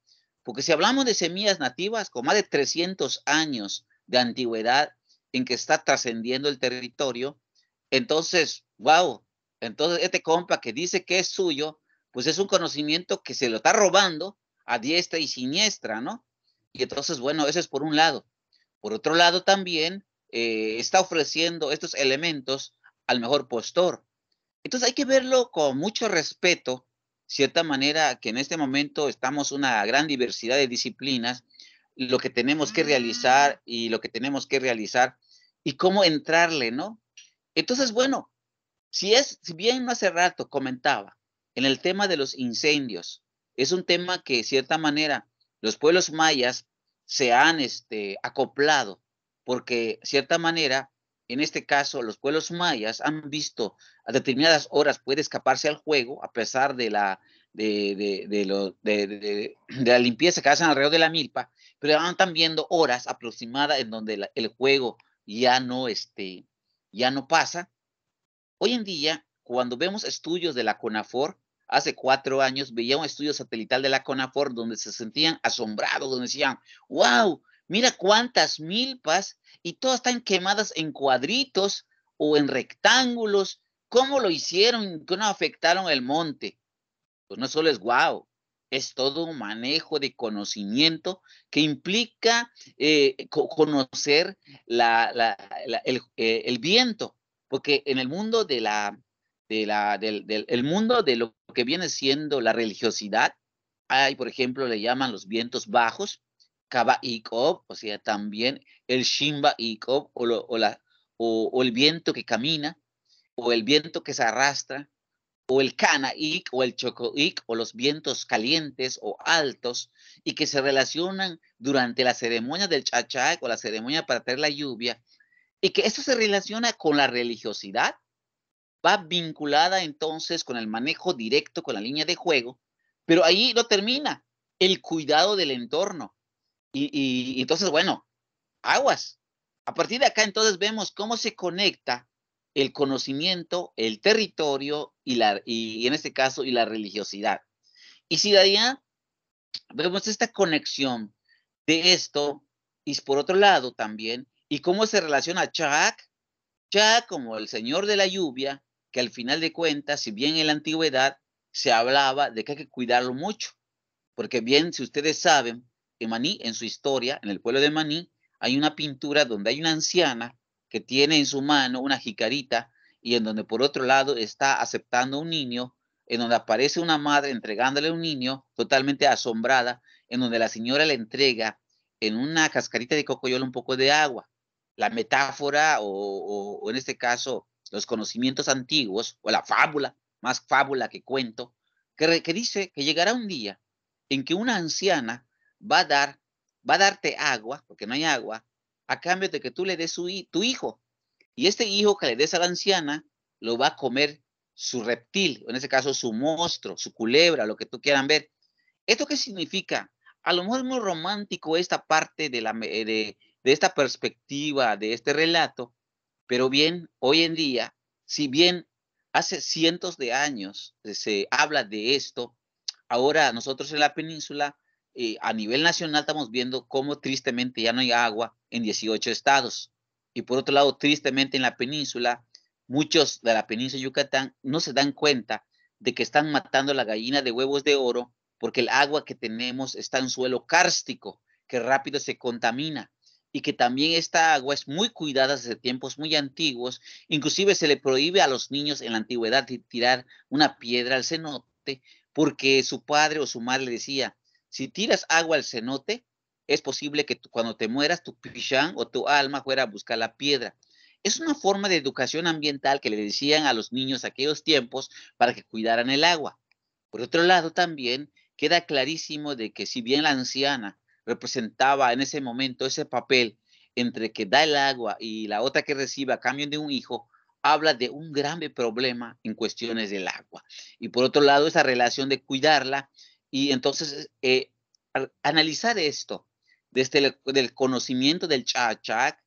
Porque si hablamos de semillas nativas con más de 300 años de antigüedad en que está trascendiendo el territorio, entonces, wow, entonces este compa que dice que es suyo, pues es un conocimiento que se lo está robando a diestra y siniestra, ¿no? Y entonces, bueno, eso es por un lado. Por otro lado también está ofreciendo estos elementos al mejor postor. Entonces hay que verlo con mucho respeto, cierta manera que en este momento estamos una gran diversidad de disciplinas, lo que tenemos que realizar y lo que tenemos que realizar y cómo entrarle, ¿no? Entonces, bueno, si bien no hace rato comentaba en el tema de los incendios, es un tema que de cierta manera los pueblos mayas se han acoplado, porque de cierta manera, en este caso, los pueblos mayas han visto a determinadas horas puede escaparse al juego, a pesar de la limpieza que hacen alrededor de la milpa, pero están viendo horas aproximadas en donde el juego ya no pasa. Hoy en día, cuando vemos estudios de la CONAFOR, hace 4 años veía un estudio satelital de la CONAFOR donde se sentían asombrados, donde decían, wow, mira cuántas milpas y todas están quemadas en cuadritos o en rectángulos. ¿Cómo lo hicieron? ¿Cómo afectaron el monte? Pues no solo es wow, es todo un manejo de conocimiento que implica conocer el viento, porque en el mundo el mundo de lo que viene siendo la religiosidad, hay, por ejemplo, le llaman los vientos bajos, Kaba Ikob, o sea, también el Shimba Ikob, o el viento que camina, o el viento que se arrastra, o el Canaíc o el Chocoíc o los vientos calientes o altos y que se relacionan durante la ceremonia del Chachac o la ceremonia para traer la lluvia y que esto se relaciona con la religiosidad, va vinculada entonces con el manejo directo con la línea de juego, pero ahí no termina, el cuidado del entorno. Y entonces, bueno, aguas. A partir de acá entonces vemos cómo se conecta el conocimiento, el territorio y en este caso y la religiosidad. Y si de allá vemos esta conexión de esto y por otro lado también y cómo se relaciona Chac como el señor de la lluvia, que al final de cuentas, si bien en la antigüedad se hablaba de que hay que cuidarlo mucho, porque bien, si ustedes saben, en Maní, en su historia, en el pueblo de Maní, hay una pintura donde hay una anciana que tiene en su mano una jicarita y en donde por otro lado está aceptando un niño, en donde aparece una madre entregándole un niño totalmente asombrada, en donde la señora le entrega en una cascarita de cocoyola un poco de agua. La metáfora o en este caso los conocimientos antiguos o la fábula, más fábula que cuento, que dice que llegará un día en que una anciana va a darte agua, porque no hay agua, a cambio de que tú le des tu hijo. Y este hijo que le des a la anciana lo va a comer su reptil, en este caso su monstruo, su culebra, lo que tú quieran ver. ¿Esto qué significa? A lo mejor es muy romántico esta parte de esta perspectiva, de este relato, pero bien, hoy en día, si bien hace cientos de años se habla de esto, ahora nosotros en la península, a nivel nacional, estamos viendo cómo tristemente ya no hay agua en 18 estados. Y por otro lado, tristemente en la península, muchos de la península de Yucatán no se dan cuenta de que están matando la gallina de huevos de oro porque el agua que tenemos está en suelo kárstico, que rápido se contamina y que también esta agua es muy cuidada desde tiempos muy antiguos. Inclusive se le prohíbe a los niños en la antigüedad tirar una piedra al cenote porque su padre o su madre le decía, si tiras agua al cenote, es posible que cuando te mueras tu pichán o tu alma fuera a buscar la piedra. Es una forma de educación ambiental que le decían a los niños aquellos tiempos para que cuidaran el agua. Por otro lado, también queda clarísimo de que si bien la anciana representaba en ese momento ese papel entre que da el agua y la otra que recibe a cambio de un hijo, habla de un grave problema en cuestiones del agua. Y por otro lado, esa relación de cuidarla y entonces analizar esto desde el conocimiento del Chachac,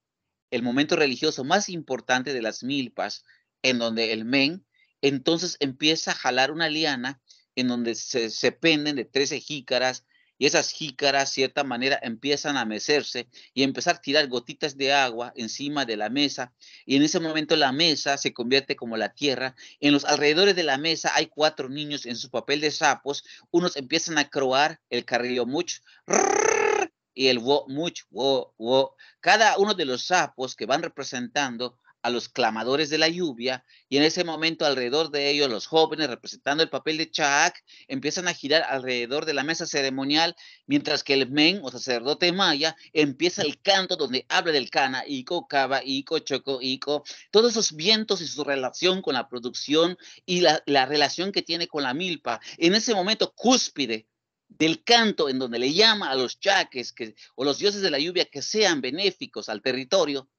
el momento religioso más importante de las milpas, en donde el men entonces empieza a jalar una liana en donde se penden de 13 jícaras y esas jícaras, de cierta manera, empiezan a mecerse y empezar a tirar gotitas de agua encima de la mesa. Y en ese momento la mesa se convierte como la tierra. En los alrededores de la mesa hay 4 niños en su papel de sapos. Unos empiezan a croar el carrillo much y el wo much, wo, wo. Cada uno de los sapos que van representando a los clamadores de la lluvia, y en ese momento alrededor de ellos los jóvenes representando el papel de Chaak empiezan a girar alrededor de la mesa ceremonial, mientras que el men o sacerdote maya empieza el canto donde habla del cana, ico, cava, ico, choco, ico, todos esos vientos y su relación con la producción y la relación que tiene con la milpa. En ese momento cúspide del canto en donde le llama a los chaques o los dioses de la lluvia que sean benéficos al territorio,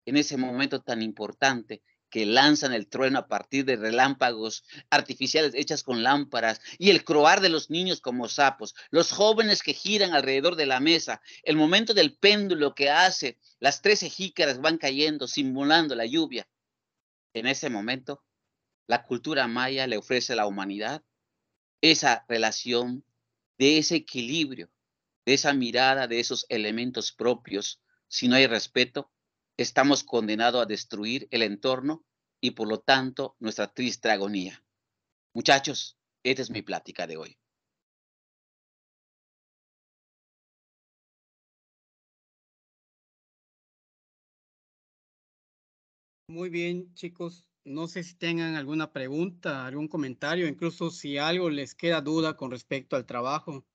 en ese momento tan importante que lanzan el trueno a partir de relámpagos artificiales hechas con lámparas y el croar de los niños como sapos, los jóvenes que giran alrededor de la mesa, el momento del péndulo que hace, las 13 jícaras van cayendo simulando la lluvia. En ese momento, la cultura maya le ofrece a la humanidad esa relación de ese equilibrio, de esa mirada, de esos elementos propios. Si no hay respeto, estamos condenados a destruir el entorno y por lo tanto nuestra triste agonía. Muchachos, esta es mi plática de hoy.
Muy bien, chicos. No sé si tengan alguna pregunta, algún comentario, incluso si algo les queda duda con respecto al trabajo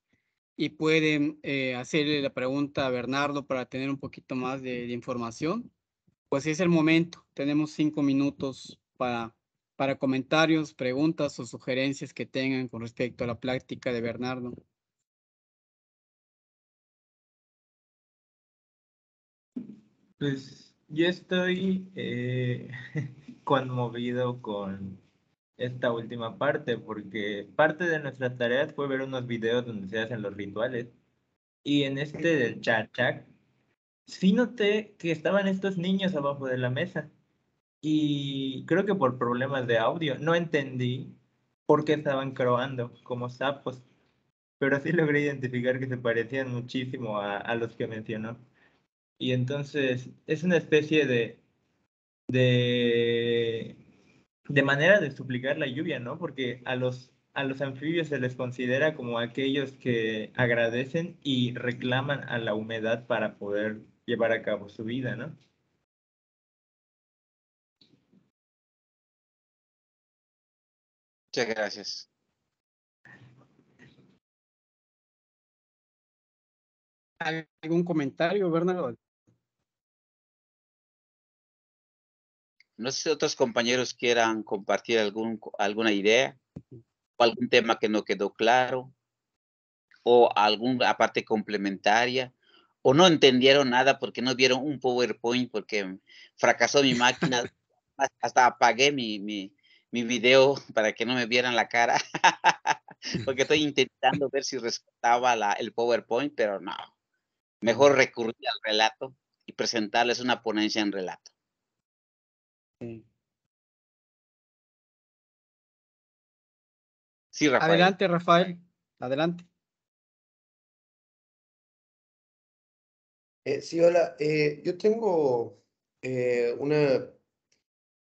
y pueden hacerle la pregunta a Bernardo para tener un poquito más de información. Pues es el momento. Tenemos 5 minutos para comentarios, preguntas o sugerencias que tengan con respecto a la plática de Bernardo.
Pues yo estoy conmovido con esta última parte, porque parte de nuestras tareas fue ver unos videos donde se hacen los rituales. Y en este del Chachac, sí noté que estaban estos niños abajo de la mesa. Y creo que por problemas de audio no entendí por qué estaban croando como sapos, pero sí logré identificar que se parecían muchísimo a los que mencionó. Y entonces es una especie de, de manera de suplicar la lluvia, ¿no? Porque a los anfibios se les considera como aquellos que agradecen y reclaman a la humedad para poder llevar a cabo su vida, ¿no?
Muchas gracias.
¿Algún comentario, Bernardo?
No sé si otros compañeros quieran compartir alguna idea o algún tema que no quedó claro o alguna parte complementaria o no entendieron nada porque no vieron un PowerPoint porque fracasó mi máquina. Hasta apagué mi video para que no me vieran la cara porque estoy intentando ver si rescataba el PowerPoint, pero no. Mejor recurrir al relato y presentarles una ponencia en relato. Sí, Rafael.
Adelante, Rafael. Adelante.
Sí, hola. Yo tengo una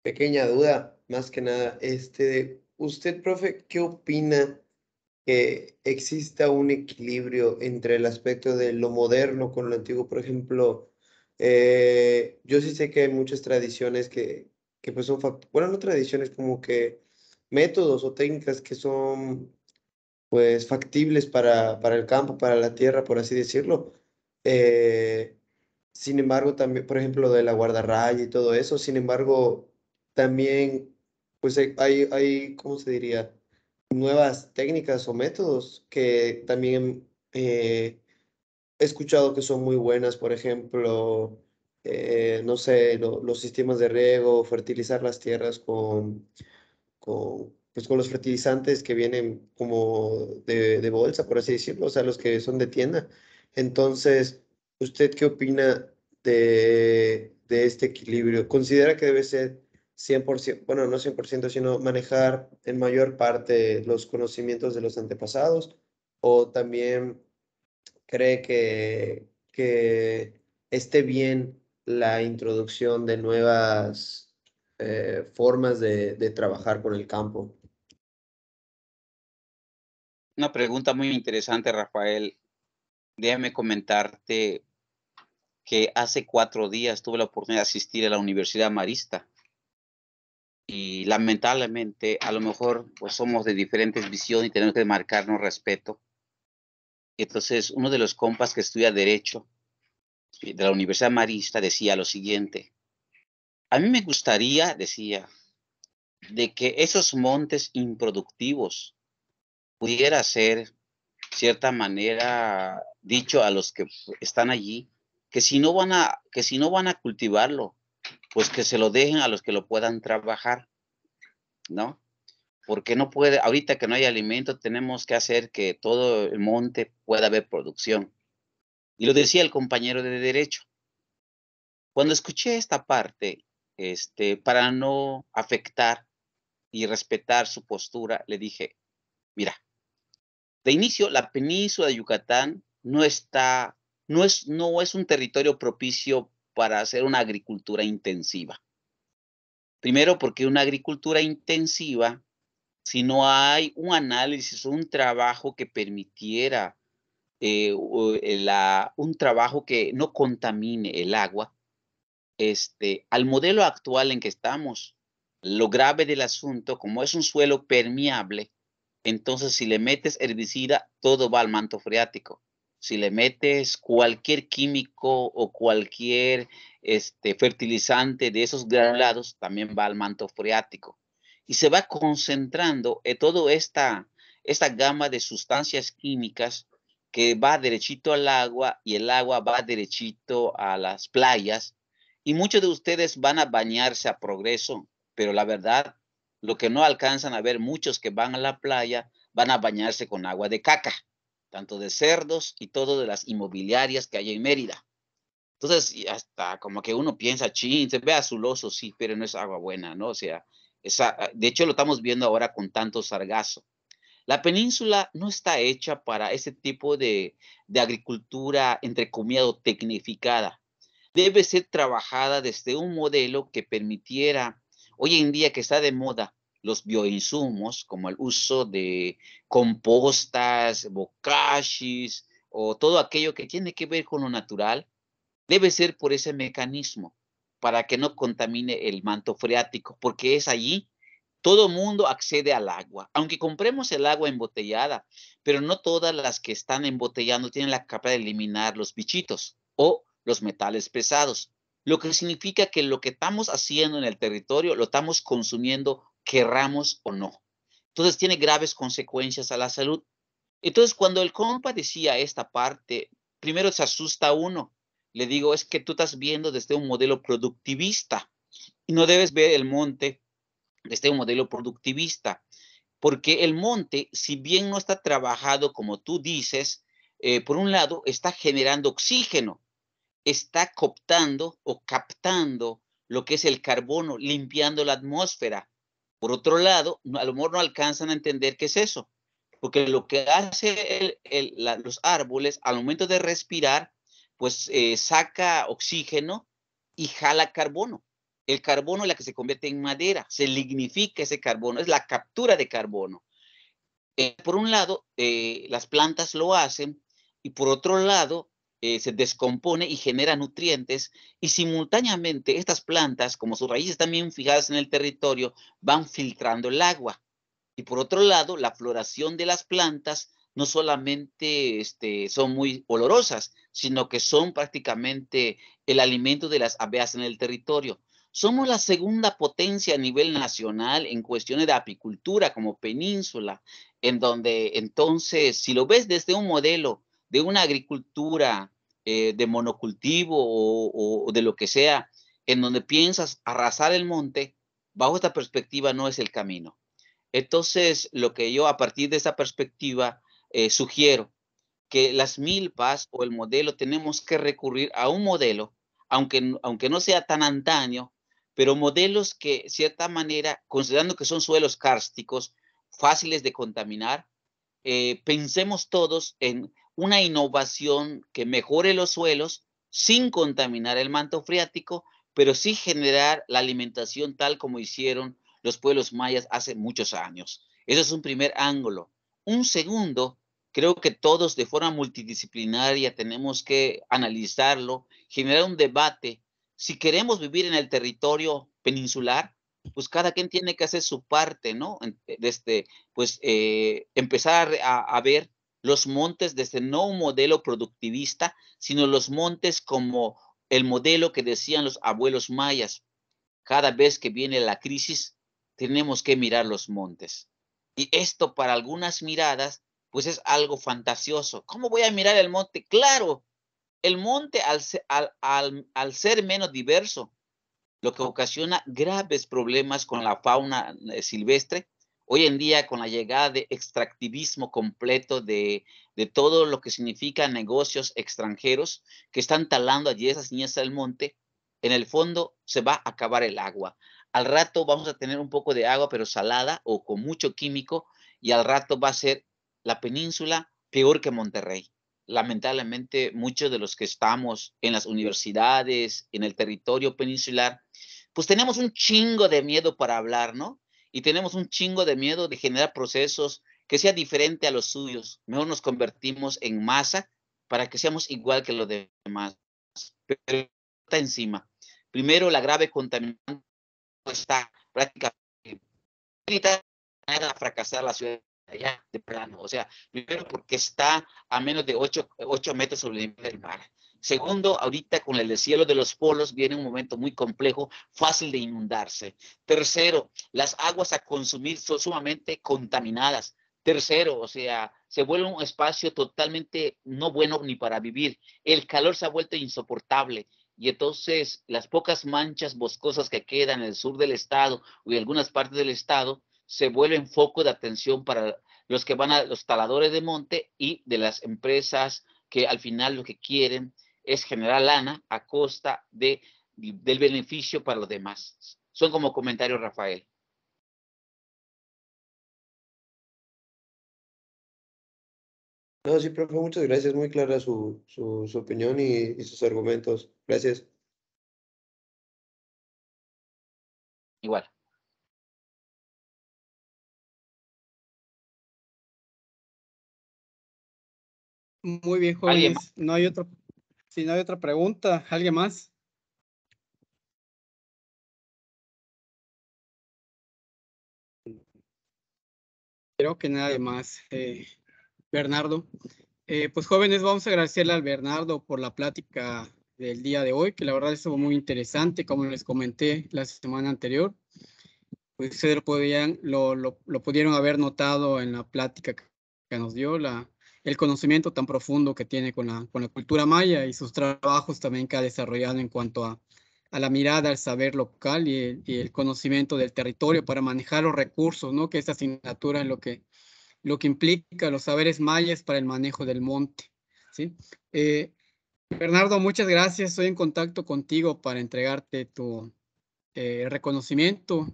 pequeña duda, más que nada. Usted, profe, ¿qué opina que exista un equilibrio entre el aspecto de lo moderno con lo antiguo? Por ejemplo, yo sí sé que hay muchas tradiciones que pues son, bueno, no tradiciones, como que métodos o técnicas que son pues factibles para el campo, para la tierra, por así decirlo. Eh, Sin embargo, también, por ejemplo, de la guardarraya y todo eso, sin embargo, también, pues ¿cómo se diría? Nuevas técnicas o métodos que también he escuchado que son muy buenas, por ejemplo, no sé, los sistemas de riego, fertilizar las tierras pues con los fertilizantes que vienen como de bolsa, por así decirlo, o sea, los que son de tienda. Entonces, ¿usted qué opina de este equilibrio? ¿Considera que debe ser 100%, bueno, no 100%, sino manejar en mayor parte los conocimientos de los antepasados? ¿O también cree que esté bien la introducción de nuevas formas de trabajar con el campo?
Una pregunta muy interesante, Rafael. Déjame comentarte que hace 4 días tuve la oportunidad de asistir a la Universidad Marista y lamentablemente a lo mejor pues somos de diferentes visiones y tenemos que marcarnos respeto. Entonces uno de los compas que estudia Derecho de la Universidad Marista decía lo siguiente: a mí me gustaría, decía, de que esos montes improductivos pudiera ser cierta manera dicho a los que están allí que si no van a cultivarlo, pues que se lo dejen a los que lo puedan trabajar, ¿no? Porque no puede, ahorita que no hay alimento, tenemos que hacer que todo el monte pueda haber producción. Y lo decía el compañero de Derecho. Cuando escuché esta parte, para no afectar y respetar su postura, le dije, mira, de inicio, la península de Yucatán no es un territorio propicio para hacer una agricultura intensiva. Primero, porque una agricultura intensiva, si no hay un análisis, un trabajo que permitiera un trabajo que no contamine el agua, al modelo actual en que estamos, lo grave del asunto, como es un suelo permeable, entonces si le metes herbicida, todo va al manto freático. Si le metes cualquier químico o cualquier fertilizante de esos granulados, también va al manto freático. Y se va concentrando en toda esta gama de sustancias químicas que va derechito al agua y el agua va derechito a las playas. Y muchos de ustedes van a bañarse a Progreso, pero la verdad, lo que no alcanzan a ver muchos que van a la playa, van a bañarse con agua de caca, tanto de cerdos y todo de las inmobiliarias que hay en Mérida. Entonces, y hasta como que uno piensa, chin, se ve azuloso, sí, pero no es agua buena, ¿no? O sea, de hecho lo estamos viendo ahora con tanto sargazo. La península no está hecha para ese tipo de agricultura, entre comillas, tecnificada. Debe ser trabajada desde un modelo que permitiera, hoy en día que está de moda, los bioinsumos, como el uso de compostas, bokashis, o todo aquello que tiene que ver con lo natural, debe ser por ese mecanismo, para que no contamine el manto freático, porque es allí Todo mundo accede al agua, aunque compremos el agua embotellada, pero no todas las que están embotellando tienen la capacidad de eliminar los bichitos o los metales pesados, lo que significa que lo que estamos haciendo en el territorio lo estamos consumiendo, querramos o no. Entonces tiene graves consecuencias a la salud. Entonces, cuando el compa decía esta parte, primero se asusta uno. Le digo, es que tú estás viendo desde un modelo productivista y no debes ver el monte desde un modelo productivista, porque el monte, si bien no está trabajado como tú dices, por un lado está generando oxígeno, está cooptando o captando lo que es el carbono, limpiando la atmósfera. Por otro lado, a lo mejor no alcanzan a entender qué es eso, porque lo que hace los árboles al momento de respirar, pues saca oxígeno y jala carbono. El carbono es la que se convierte en madera, se lignifica ese carbono, es la captura de carbono. Por un lado, las plantas lo hacen y por otro lado, se descompone y genera nutrientes y simultáneamente estas plantas, como sus raíces también fijadas en el territorio, van filtrando el agua. Y por otro lado, la floración de las plantas no solamente son muy olorosas, sino que son prácticamente el alimento de las abejas en el territorio. Somos la segunda potencia a nivel nacional en cuestiones de apicultura como península, en donde entonces, si lo ves desde un modelo de una agricultura de monocultivo o de lo que sea, en donde piensas arrasar el monte, bajo esta perspectiva no es el camino. Entonces, lo que yo a partir de esa perspectiva sugiero que las milpas o el modelo tenemos que recurrir a un modelo, aunque no sea tan antaño, pero modelos que, de cierta manera, considerando que son suelos kársticos, fáciles de contaminar, pensemos todos en una innovación que mejore los suelos sin contaminar el manto freático, pero sí generar la alimentación tal como hicieron los pueblos mayas hace muchos años. Eso es un primer ángulo. Un segundo, creo que todos de forma multidisciplinaria tenemos que analizarlo, generar un debate. Si queremos vivir en el territorio peninsular, pues cada quien tiene que hacer su parte, ¿no? Pues empezar a ver los montes desde no un modelo productivista, sino los montes como el modelo que decían los abuelos mayas. Cada vez que viene la crisis, tenemos que mirar los montes. Y esto para algunas miradas, pues es algo fantasioso. ¿Cómo voy a mirar el monte? Claro, el monte al ser menos diverso, lo que ocasiona graves problemas con la fauna silvestre. Hoy en día, con la llegada de extractivismo completo de todo lo que significa negocios extranjeros que están talando allí esas niñas del monte, en el fondo se va a acabar el agua. Al rato vamos a tener un poco de agua, pero salada o con mucho químico, y al rato va a ser la península peor que Monterrey. Lamentablemente, muchos de los que estamos en las universidades, en el territorio peninsular, pues tenemos un chingo de miedo para hablar, ¿no? Y tenemos un chingo de miedo de generar procesos que sea diferente a los suyos. Mejor nos convertimos en masa para que seamos igual que los demás. Pero está encima. Primero, la grave contaminación está prácticamente a fracasar la ciudad allá de plano. O sea, primero porque está a menos de 8 metros sobre el nivel del mar. Segundo, ahorita con el deshielo de los polos viene un momento muy complejo, fácil de inundarse. Tercero, las aguas a consumir son sumamente contaminadas. Tercero, o sea, se vuelve un espacio totalmente no bueno ni para vivir. El calor se ha vuelto insoportable. Y entonces las pocas manchas boscosas que quedan en el sur del estado o en algunas partes del estado se vuelven foco de atención para los que van a los taladores de monte y de las empresas que al final lo que quieren es generar lana a costa del beneficio para los demás. Son como comentarios, Rafael.
No, sí, profe, muchas gracias. Muy clara su opinión y sus argumentos. Gracias.
Igual.
Muy bien,
¿Alguien
jóvenes. No hay otra, si no hay otra pregunta, ¿alguien más? Creo que nadie más. Bernardo. Pues jóvenes, vamos a agradecerle al Bernardo por la plática del día de hoy, que la verdad estuvo muy interesante, como les comenté la semana anterior. Pues ustedes lo pudieron haber notado en la plática que nos dio, el conocimiento tan profundo que tiene con la cultura maya y sus trabajos también que ha desarrollado en cuanto a la mirada al saber local y el conocimiento del territorio para manejar los recursos, ¿no? Que esta asignatura es lo que implica los saberes mayas para el manejo del monte, ¿sí? Bernardo, muchas gracias. Estoy en contacto contigo para entregarte tu reconocimiento.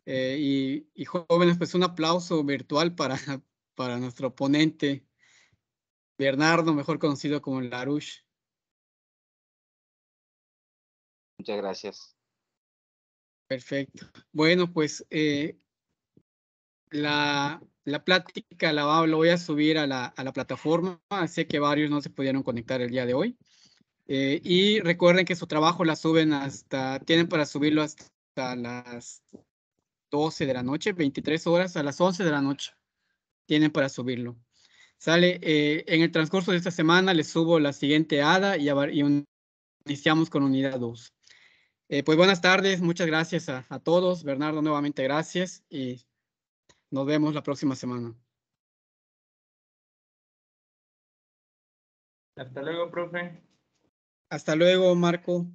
Y jóvenes, pues un aplauso virtual para nuestro ponente, Bernardo, mejor conocido como Larouche.
Muchas gracias.
Perfecto. Bueno, pues la plática lo voy a subir a la plataforma. Sé que varios no se pudieron conectar el día de hoy. Y recuerden que su trabajo tienen para subirlo hasta las 12 de la noche, 23 horas, a las 11 de la noche. Tienen para subirlo. Sale, en el transcurso de esta semana les subo la siguiente ADA y iniciamos con unidad 2. Pues buenas tardes, muchas gracias a todos. Bernardo, nuevamente gracias y nos vemos la próxima semana.
Hasta luego, profe.
Hasta luego, Marco.